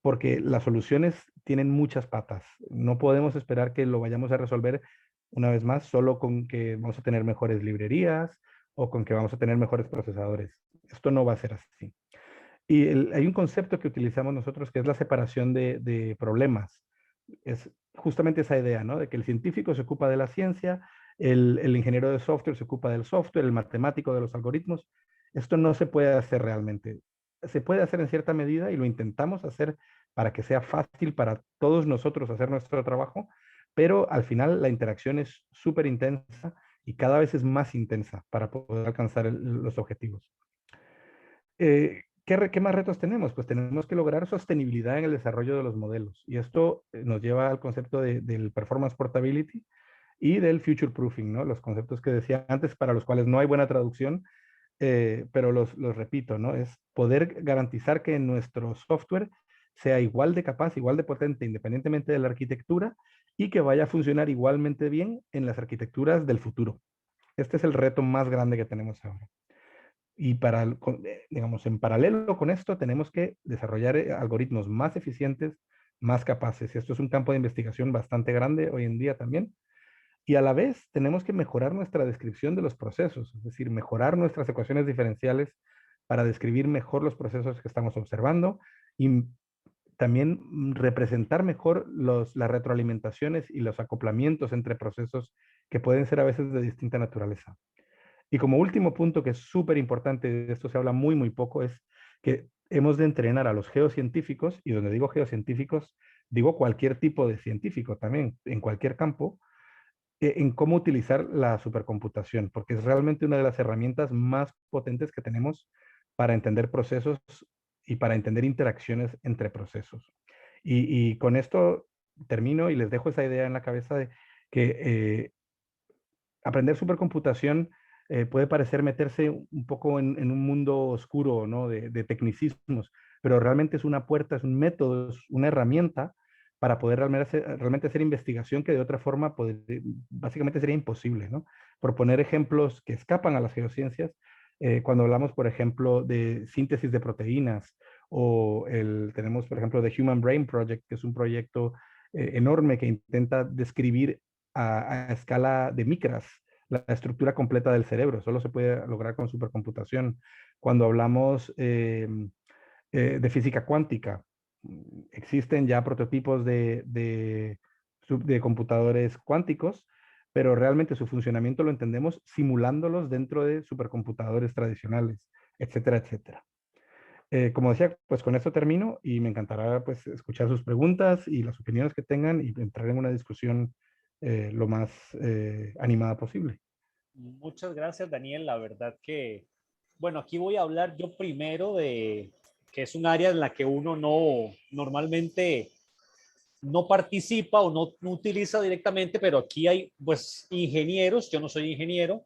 porque las soluciones tienen muchas patas. No podemos esperar que lo vayamos a resolver una vez más solo con que vamos a tener mejores librerías o con que vamos a tener mejores procesadores. Esto no va a ser así. Y hay un concepto que utilizamos nosotros que es la separación de problemas. Es justamente esa idea, ¿no? De que el científico se ocupa de la ciencia, el ingeniero de software se ocupa del software, el matemático de los algoritmos. Esto no se puede hacer realmente. Se puede hacer en cierta medida y lo intentamos hacer para que sea fácil para todos nosotros hacer nuestro trabajo, pero al final la interacción es súper intensa y cada vez es más intensa para poder alcanzar los objetivos. ¿Qué más retos tenemos? Pues tenemos que lograr sostenibilidad en el desarrollo de los modelos. Y esto nos lleva al concepto del performance portability y del future proofing, ¿no? Los conceptos que decía antes, para los cuales no hay buena traducción, pero los repito, ¿no? Es poder garantizar que nuestro software sea igual de capaz, igual de potente, independientemente de la arquitectura, y que vaya a funcionar igualmente bien en las arquitecturas del futuro. Este es el reto más grande que tenemos ahora. Y digamos, en paralelo con esto, tenemos que desarrollar algoritmos más eficientes, más capaces. Y esto es un campo de investigación bastante grande hoy en día también. Y a la vez tenemos que mejorar nuestra descripción de los procesos, es decir, mejorar nuestras ecuaciones diferenciales para describir mejor los procesos que estamos observando y también representar mejor las retroalimentaciones y los acoplamientos entre procesos que pueden ser a veces de distinta naturaleza. Y como último punto que es súper importante, de esto se habla muy, muy poco, es que hemos de entrenar a los geocientíficos, y donde digo geocientíficos, digo cualquier tipo de científico también, en cualquier campo, en cómo utilizar la supercomputación, porque es realmente una de las herramientas más potentes que tenemos para entender procesos y para entender interacciones entre procesos. Y con esto termino y les dejo esa idea en la cabeza de que aprender supercomputación puede parecer meterse un poco en un mundo oscuro, ¿no? De tecnicismos, pero realmente es una puerta, es un método, es una herramienta para poder realmente hacer investigación que de otra forma básicamente sería imposible, ¿no? Por poner ejemplos que escapan a las geociencias, cuando hablamos, por ejemplo, de síntesis de proteínas, o tenemos, por ejemplo, The Human Brain Project, que es un proyecto enorme que intenta describir a escala de micras la estructura completa del cerebro. Solo se puede lograr con supercomputación. Cuando hablamos de física cuántica, existen ya prototipos de computadores cuánticos, pero realmente su funcionamiento lo entendemos simulándolos dentro de supercomputadores tradicionales, etcétera, etcétera. Como decía, pues con esto termino y me encantará pues escuchar sus preguntas y las opiniones que tengan y entrar en una discusión lo más animada posible. Muchas gracias, Daniel. La verdad que, bueno, aquí voy a hablar yo primero de que es un área en la que uno no normalmente no participa o no utiliza directamente, pero aquí hay pues ingenieros, yo no soy ingeniero,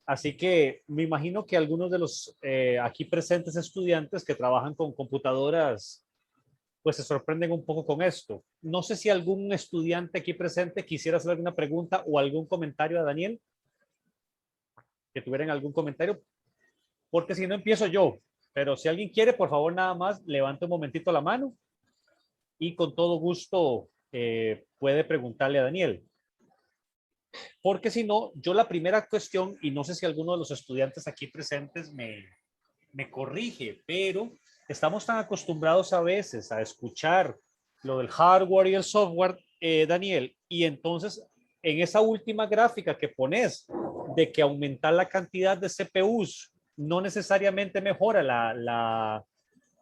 así que me imagino que algunos de los aquí presentes estudiantes que trabajan con computadoras pues se sorprenden un poco con esto. No sé si algún estudiante aquí presente quisiera hacer alguna pregunta o algún comentario a Daniel, que tuvieran algún comentario, porque si no empiezo yo, pero si alguien quiere, por favor, nada más levante un momentito la mano y con todo gusto puede preguntarle a Daniel. Porque si no, yo la primera cuestión, y no sé si alguno de los estudiantes aquí presentes me corrige, pero estamos tan acostumbrados a veces a escuchar lo del hardware y el software, Daniel, y entonces en esa última gráfica que pones de que aumentar la cantidad de CPUs no necesariamente mejora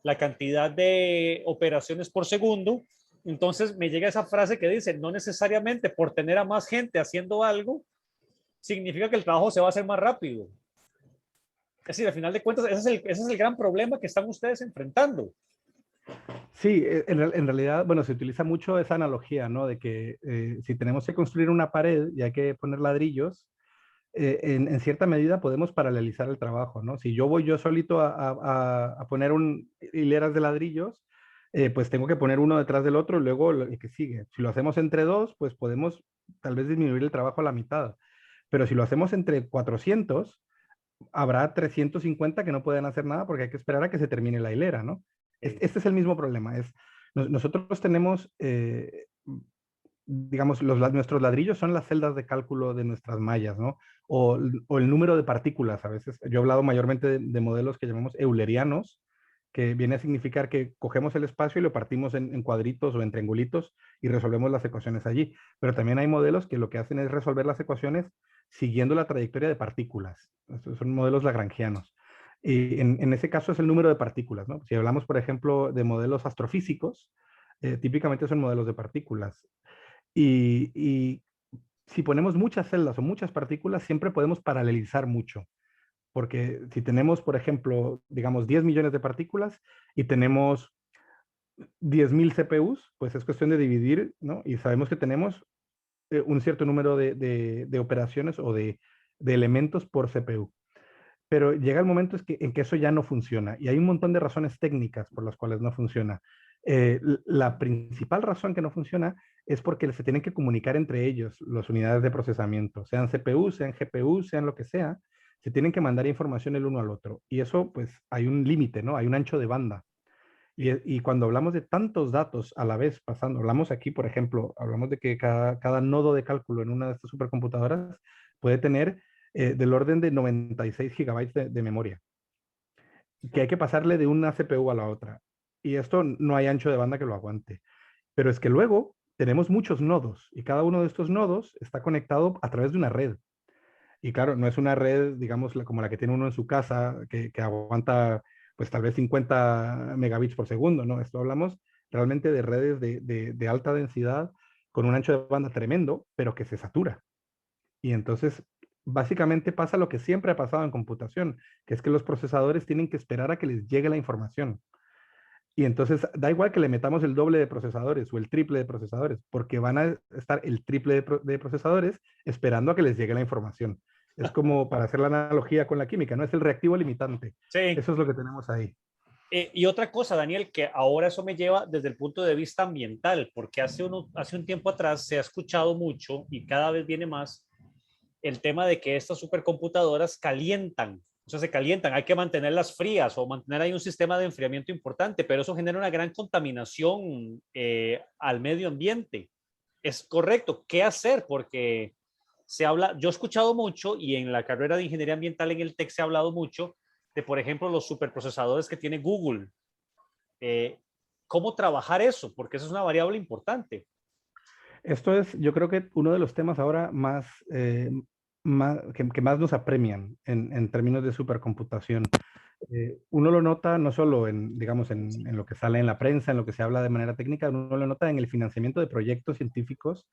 la cantidad de operaciones por segundo. Entonces me llega esa frase que dice, no necesariamente por tener a más gente haciendo algo, significa que el trabajo se va a hacer más rápido. Es decir, al final de cuentas, ese es el gran problema que están ustedes enfrentando. Sí, en realidad, bueno, se utiliza mucho esa analogía, ¿no? De que si tenemos que construir una pared y hay que poner ladrillos, en cierta medida podemos paralelizar el trabajo, ¿no? Si yo voy yo solito a poner hileras de ladrillos, pues tengo que poner uno detrás del otro y luego el que sigue. Si lo hacemos entre dos, pues podemos tal vez disminuir el trabajo a la mitad. Pero si lo hacemos entre 400, habrá 350 que no pueden hacer nada porque hay que esperar a que se termine la hilera, ¿no? Este es el mismo problema. Nosotros tenemos, digamos, nuestros ladrillos son las celdas de cálculo de nuestras mallas, ¿no? O el número de partículas. A veces, yo he hablado mayormente de modelos que llamamos eulerianos, que viene a significar que cogemos el espacio y lo partimos en cuadritos o en triangulitos y resolvemos las ecuaciones allí. Pero también hay modelos que lo que hacen es resolver las ecuaciones siguiendo la trayectoria de partículas. Estos son modelos lagrangianos. Y en ese caso es el número de partículas, ¿no? Si hablamos, por ejemplo, de modelos astrofísicos, típicamente son modelos de partículas. Y si ponemos muchas celdas o muchas partículas, siempre podemos paralelizar mucho. Porque si tenemos, por ejemplo, digamos 10 millones de partículas y tenemos 10.000 CPUs, pues es cuestión de dividir, ¿no? Y sabemos que tenemos un cierto número de operaciones o de elementos por CPU. Pero llega el momento en que eso ya no funciona y hay un montón de razones técnicas por las cuales no funciona. La principal razón que no funciona es porque se tienen que comunicar entre ellos las unidades de procesamiento, sean CPU, sean GPU, sean lo que sea, se tienen que mandar información el uno al otro. Y eso, pues, hay un límite, ¿no? Hay un ancho de banda. Y cuando hablamos de tantos datos a la vez pasando, hablamos aquí, por ejemplo, hablamos de que cada nodo de cálculo en una de estas supercomputadoras puede tener del orden de 96 gigabytes de memoria, que hay que pasarle de una CPU a la otra. Y esto no hay ancho de banda que lo aguante. Pero es que luego tenemos muchos nodos y cada uno de estos nodos está conectado a través de una red. Y claro, no es una red, digamos, como la que tiene uno en su casa, que aguanta pues tal vez 50 megabits por segundo, ¿no? Esto hablamos realmente de redes de alta densidad con un ancho de banda tremendo, pero que se satura. Y entonces, básicamente pasa lo que siempre ha pasado en computación, que es que los procesadores tienen que esperar a que les llegue la información. Y entonces da igual que le metamos el doble de procesadores o el triple de procesadores, porque van a estar el triple de procesadores esperando a que les llegue la información. Es como para hacer la analogía con la química, ¿no? Es el reactivo limitante. Sí. Eso es lo que tenemos ahí. Y otra cosa, Daniel, que ahora eso me lleva desde el punto de vista ambiental, porque hace un tiempo atrás se ha escuchado mucho y cada vez viene más el tema de que estas supercomputadoras calientan, o sea, se calientan, hay que mantenerlas frías o mantener ahí un sistema de enfriamiento importante, pero eso genera una gran contaminación al medio ambiente. Es correcto, ¿qué hacer? Porque se habla, yo he escuchado mucho y en la carrera de ingeniería ambiental en el TEC se ha hablado mucho de, por ejemplo, los superprocesadores que tiene Google. Eh, ¿Cómo trabajar eso? Porque eso es una variable importante. Esto es, yo creo que uno de los temas ahora que más nos apremian en términos de supercomputación. Uno lo nota no solo en, digamos, en lo que sale en la prensa, en lo que se habla de manera técnica, uno lo nota en el financiamiento de proyectos científicos,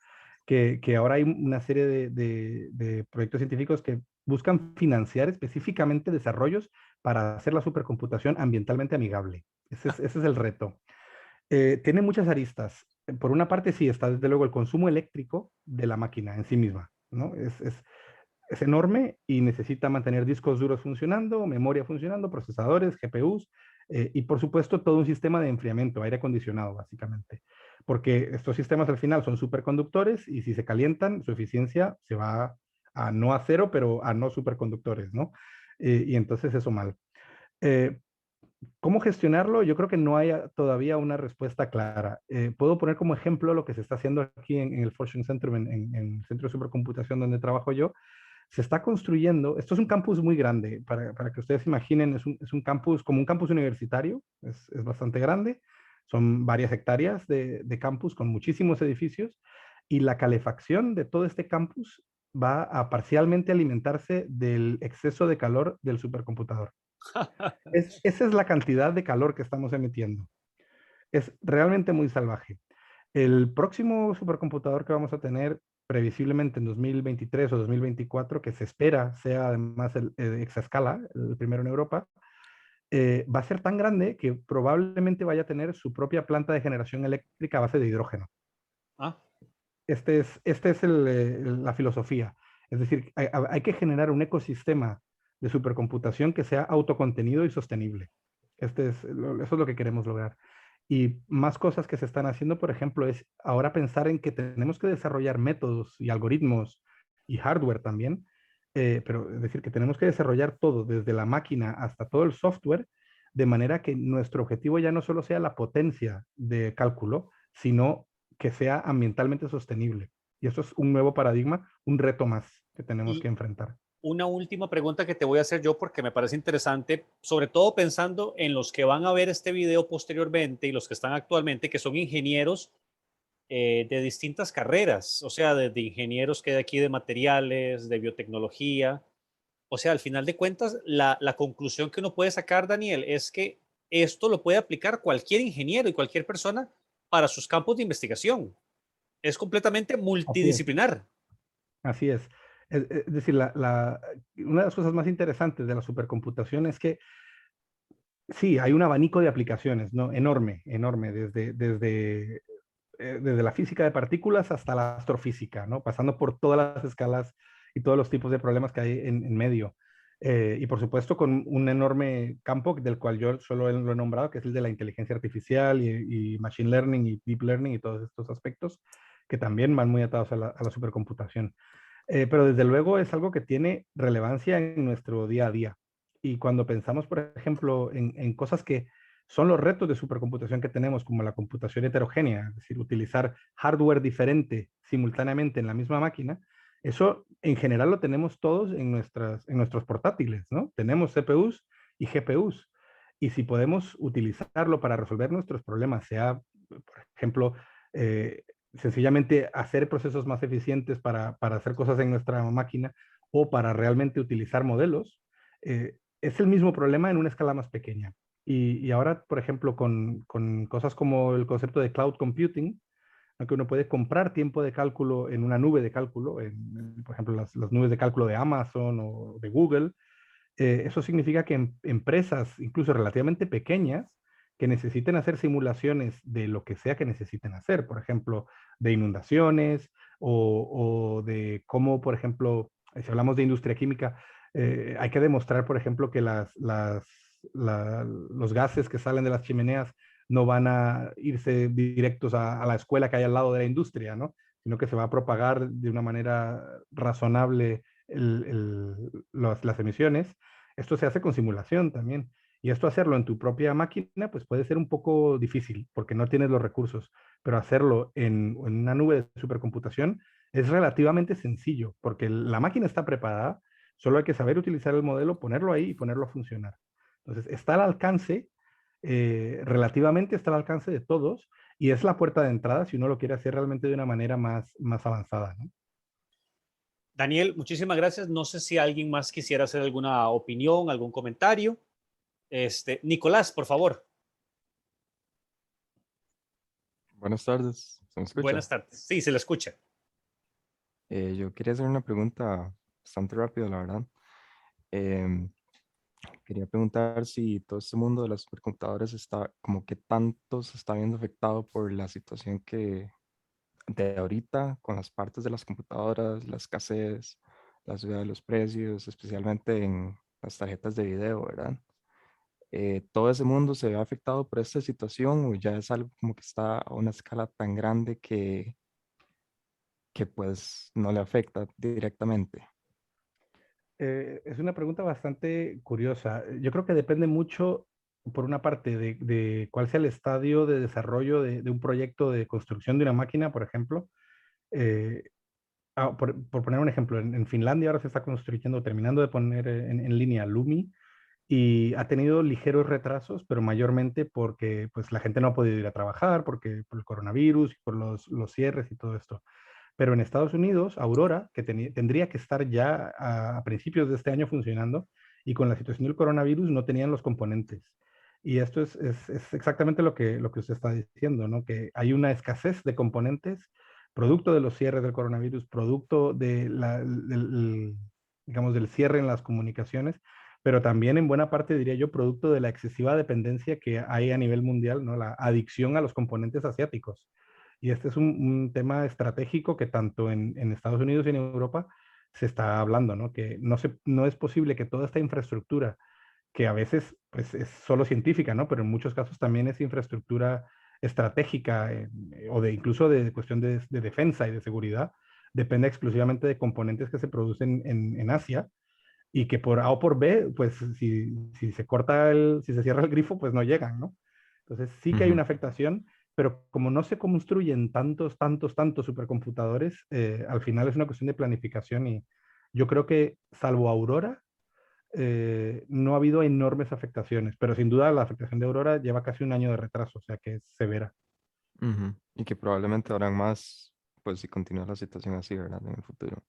que ahora hay una serie de proyectos científicos que buscan financiar específicamente desarrollos para hacer la supercomputación ambientalmente amigable. Ese es el reto. Tiene muchas aristas. Por una parte, sí, está desde luego el consumo eléctrico de la máquina en sí misma, ¿no? Es enorme y necesita mantener discos duros funcionando, memoria funcionando, procesadores, GPUs y por supuesto todo un sistema de enfriamiento, aire acondicionado básicamente. Porque estos sistemas al final son superconductores y si se calientan, su eficiencia se va a no a cero, pero a no superconductores, ¿no? Y entonces eso mal. Eh, ¿Cómo gestionarlo? Yo creo que no hay todavía una respuesta clara. Puedo poner como ejemplo lo que se está haciendo aquí en el Forschung Centrum, en el Centro de Supercomputación donde trabajo yo. Se está construyendo, esto es un campus muy grande, para que ustedes imaginen, es un campus como un campus universitario, es bastante grande, son varias hectáreas de campus con muchísimos edificios y la calefacción de todo este campus va a parcialmente alimentarse del exceso de calor del supercomputador. Esa es la cantidad de calor que estamos emitiendo. Es realmente muy salvaje. El próximo supercomputador que vamos a tener, previsiblemente en 2023 o 2024, que se espera sea además el exascala, el primero en Europa, va a ser tan grande que probablemente vaya a tener su propia planta de generación eléctrica a base de hidrógeno. Ah, Este es la filosofía. Es decir, hay que generar un ecosistema de supercomputación que sea autocontenido y sostenible. Eso es lo que queremos lograr. Y más cosas que se están haciendo, por ejemplo, es ahora pensar en que tenemos que desarrollar métodos y algoritmos y hardware también, pero es decir, que tenemos que desarrollar todo, desde la máquina hasta todo el software, de manera que nuestro objetivo ya no solo sea la potencia de cálculo, sino que sea ambientalmente sostenible. Y eso es un nuevo paradigma, un reto más que tenemos que y enfrentar. una última pregunta que te voy a hacer yo porque me parece interesante, sobre todo pensando en los que van a ver este video posteriormente y los que están actualmente, que son ingenieros de distintas carreras, o sea, desde ingenieros que hay aquí de materiales, de biotecnología. O sea, al final de cuentas, la conclusión que uno puede sacar, Daniel, es que esto lo puede aplicar cualquier ingeniero y cualquier persona para sus campos de investigación. Es completamente Así es, multidisciplinar. así es. Es decir, una de las cosas más interesantes de la supercomputación es que sí, hay un abanico de aplicaciones, ¿no? Enorme, enorme, desde la física de partículas hasta la astrofísica, ¿no? Pasando por todas las escalas y todos los tipos de problemas que hay en medio. Y por supuesto con un enorme campo del cual yo solo lo he nombrado, que es el de la inteligencia artificial y machine learning y deep learning y todos estos aspectos que también van muy atados a la supercomputación. Pero desde luego es algo que tiene relevancia en nuestro día a día. Y cuando pensamos, por ejemplo, en cosas que son los retos de supercomputación que tenemos, como la computación heterogénea, es decir, utilizar hardware diferente simultáneamente en la misma máquina, eso en general lo tenemos todos en nuestros portátiles, ¿no? Tenemos CPUs y GPUs. Y si podemos utilizarlo para resolver nuestros problemas, sea, por ejemplo, sencillamente hacer procesos más eficientes para hacer cosas en nuestra máquina o para realmente utilizar modelos, es el mismo problema en una escala más pequeña. Y ahora, por ejemplo, con cosas como el concepto de cloud computing, aunque uno puede comprar tiempo de cálculo en una nube de cálculo, por ejemplo, las nubes de cálculo de Amazon o de Google, eso significa que empresas, incluso relativamente pequeñas, que necesiten hacer simulaciones de lo que sea que necesiten hacer, por ejemplo, de inundaciones o de cómo, por ejemplo, si hablamos de industria química, hay que demostrar, por ejemplo, que los gases que salen de las chimeneas no van a irse directos a la escuela que hay al lado de la industria, ¿no? Sino que se va a propagar de una manera razonable las emisiones. Esto se hace con simulación también. Y esto hacerlo en tu propia máquina, pues puede ser un poco difícil porque no tienes los recursos, pero hacerlo en una nube de supercomputación es relativamente sencillo porque la máquina está preparada, solo hay que saber utilizar el modelo, ponerlo ahí y ponerlo a funcionar. Entonces, está al alcance, relativamente está al alcance de todos y es la puerta de entrada si uno lo quiere hacer realmente de una manera más avanzada, ¿no? Daniel, muchísimas gracias. No sé si alguien más quisiera hacer alguna opinión, algún comentario. Nicolás, por favor. Buenas tardes, ¿se me escucha? Buenas tardes. Sí, se le escucha. Yo quería hacer una pregunta bastante rápida, la verdad. Em, Quería preguntar si todo este mundo de las supercomputadoras está, como que tanto se está viendo afectado por la situación que de ahorita con las partes de las computadoras, la escasez, la subida de los precios, especialmente en las tarjetas de video, ¿verdad? ¿Todo ese mundo se ve afectado por esta situación o ya es algo como que está a una escala tan grande que pues no le afecta directamente? Es una pregunta bastante curiosa. Yo creo que depende mucho, por una parte, de cuál sea el estadio de desarrollo de un proyecto de construcción de una máquina, por ejemplo. Eh, por poner un ejemplo, en Finlandia ahora se está construyendo, terminando de poner en línea Lumi y ha tenido ligeros retrasos, pero mayormente porque pues, la gente no ha podido ir a trabajar, porque por el coronavirus, y por los cierres y todo esto. Pero en Estados Unidos, Aurora, que tendría que estar ya a principios de este año funcionando, y con la situación del coronavirus no tenían los componentes. Y esto es exactamente lo que usted está diciendo, ¿no? Que hay una escasez de componentes, producto de los cierres del coronavirus, producto de digamos, del cierre en las comunicaciones, pero también en buena parte, diría yo, producto de la excesiva dependencia que hay a nivel mundial, ¿no? La adicción a los componentes asiáticos. Y este es un tema estratégico que tanto en Estados Unidos y en Europa se está hablando, ¿no? Que no es posible que toda esta infraestructura, que a veces pues, es solo científica, ¿no? Pero en muchos casos también es infraestructura estratégica o de incluso de cuestión de defensa y de seguridad, depende exclusivamente de componentes que se producen en Asia y que por A o por B, pues si se corta si se cierra el grifo, pues no llegan, ¿no? Entonces sí que hay Ujú. una afectación, pero como no se construyen tantos supercomputadores, al final es una cuestión de planificación y yo creo que salvo Aurora, no ha habido enormes afectaciones, pero sin duda la afectación de Aurora lleva casi un año de retraso, o sea que es severa. Ujú. Y que probablemente habrán más, pues si continúa la situación así, ¿verdad? En el futuro.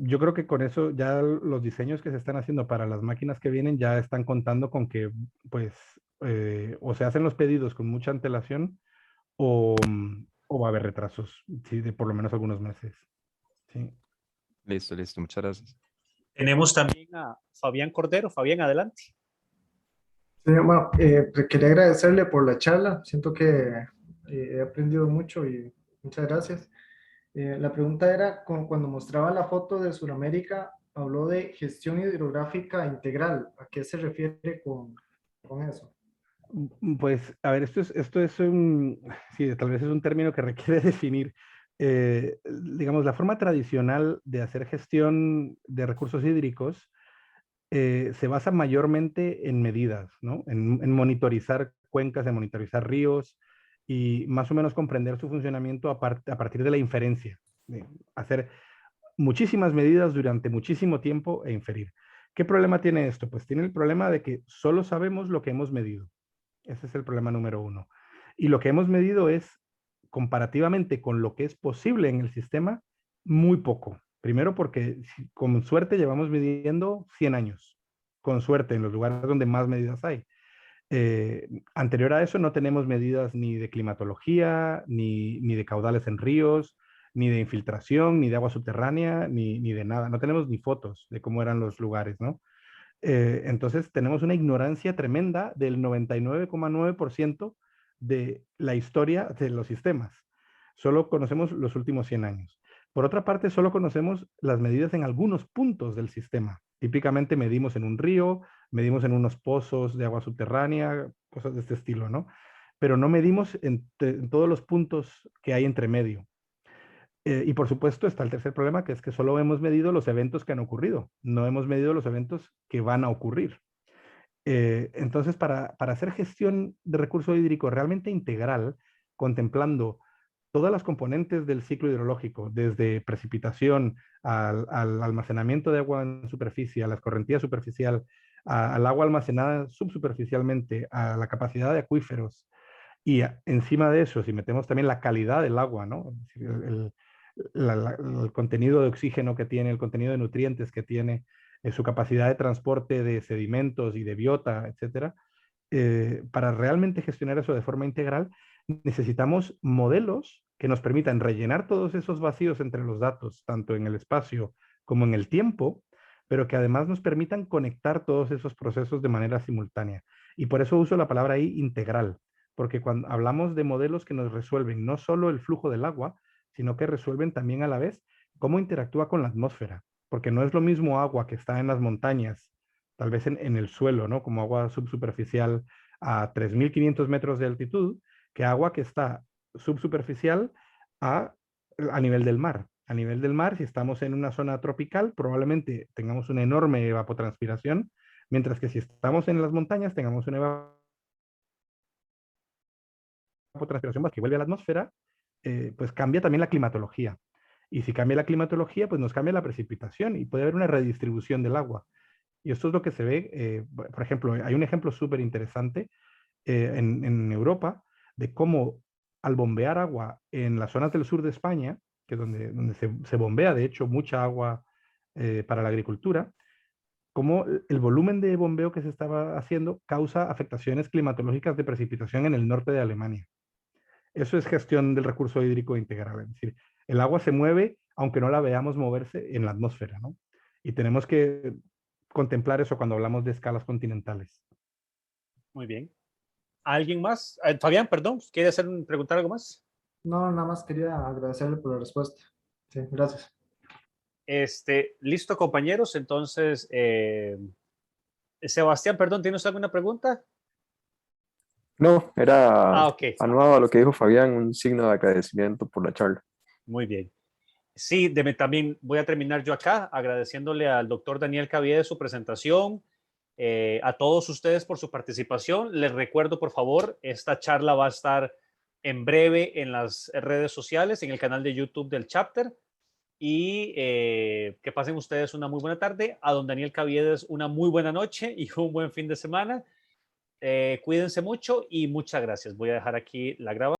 Yo creo que con eso ya los diseños que se están haciendo para las máquinas que vienen ya están contando con que, pues, o se hacen los pedidos con mucha antelación o va a haber retrasos, sí, de por lo menos algunos meses. Sí. Listo, listo, muchas gracias. Tenemos también a Fabián Cordero. Fabián, adelante. Sí, bueno, pues quería agradecerle por la charla. Siento que he aprendido mucho y muchas gracias. La pregunta era, cuando mostraba la foto de Sudamérica, habló de gestión hidrográfica integral. ¿A qué se refiere con eso? Pues, a ver, esto es sí, tal vez es un término que requiere definir. Digamos, la forma tradicional de hacer gestión de recursos hídricos se basa mayormente en medidas, ¿no? En monitorizar cuencas, en monitorizar ríos y más o menos comprender su funcionamiento a partir de la inferencia, de hacer muchísimas medidas durante muchísimo tiempo e inferir. ¿Qué problema tiene esto? Pues tiene el problema de que solo sabemos lo que hemos medido. Ese es el problema número uno. Y lo que hemos medido es, comparativamente con lo que es posible en el sistema, muy poco. Primero porque con suerte llevamos midiendo 100 años, con suerte en los lugares donde más medidas hay. Anterior a eso no tenemos medidas ni de climatología, ni de caudales en ríos, ni de infiltración, ni de agua subterránea, ni de nada. No tenemos ni fotos de cómo eran los lugares, ¿no? Entonces tenemos una ignorancia tremenda del 99,9% de la historia de los sistemas. Solo conocemos los últimos 100 años. Por otra parte, solo conocemos las medidas en algunos puntos del sistema. Típicamente medimos en un río, medimos en unos pozos de agua subterránea, cosas de este estilo, ¿no? Pero no medimos en todos los puntos que hay entre medio. Y por supuesto está el tercer problema, que es que solo hemos medido los eventos que han ocurrido, no hemos medido los eventos que van a ocurrir. Entonces, para hacer gestión de recurso hídrico realmente integral, contemplando todas las componentes del ciclo hidrológico, desde precipitación al almacenamiento de agua en superficie, a la escorrentía superficial, al agua almacenada subsuperficialmente, a la capacidad de acuíferos, y encima de eso, si metemos también la calidad del agua, ¿no? El contenido de oxígeno que tiene, el contenido de nutrientes que tiene, su capacidad de transporte de sedimentos y de biota, etcétera. Para realmente gestionar eso de forma integral, necesitamos modelos que nos permitan rellenar todos esos vacíos entre los datos, tanto en el espacio como en el tiempo, pero que además nos permitan conectar todos esos procesos de manera simultánea. Y por eso uso la palabra ahí integral, porque cuando hablamos de modelos que nos resuelven no solo el flujo del agua, sino que resuelven también a la vez cómo interactúa con la atmósfera, porque no es lo mismo agua que está en las montañas, tal vez en el suelo, ¿no? Como agua subsuperficial a 3.500 metros de altitud, que agua que está subsuperficial a nivel del mar. A nivel del mar, si estamos en una zona tropical, probablemente tengamos una enorme evapotranspiración, mientras que si estamos en las montañas, tengamos una evapotranspiración que vuelve a la atmósfera, pues cambia también la climatología. Y si cambia la climatología, pues nos cambia la precipitación y puede haber una redistribución del agua. Y esto es lo que se ve, por ejemplo, hay un ejemplo súper interesante en Europa de cómo al bombear agua en las zonas del sur de España, que es donde se bombea de hecho mucha agua para la agricultura, cómo el volumen de bombeo que se estaba haciendo causa afectaciones climatológicas de precipitación en el norte de Alemania. Eso es gestión del recurso hídrico integral. Es decir, el agua se mueve aunque no la veamos moverse en la atmósfera, ¿no? Y tenemos que contemplar eso cuando hablamos de escalas continentales. Muy bien. ¿Alguien más? Fabián, perdón, ¿quiere preguntar algo más? No, nada más quería agradecerle por la respuesta. Sí, gracias. Listo, compañeros. Entonces, Sebastián, perdón, ¿tienes alguna pregunta? No, era Ok, anuado a lo que dijo Fabián, un signo de agradecimiento por la charla. muy bien. Sí, también voy a terminar yo acá agradeciéndole al doctor Daniel Caviedes su presentación, a todos ustedes por su participación. Les recuerdo, por favor, esta charla va a estar en breve en las redes sociales, en el canal de YouTube del Chapter. Y que pasen ustedes una muy buena tarde. A don Daniel Caviedes una muy buena noche y un buen fin de semana. Cuídense mucho y muchas gracias. Voy a dejar aquí la grabación.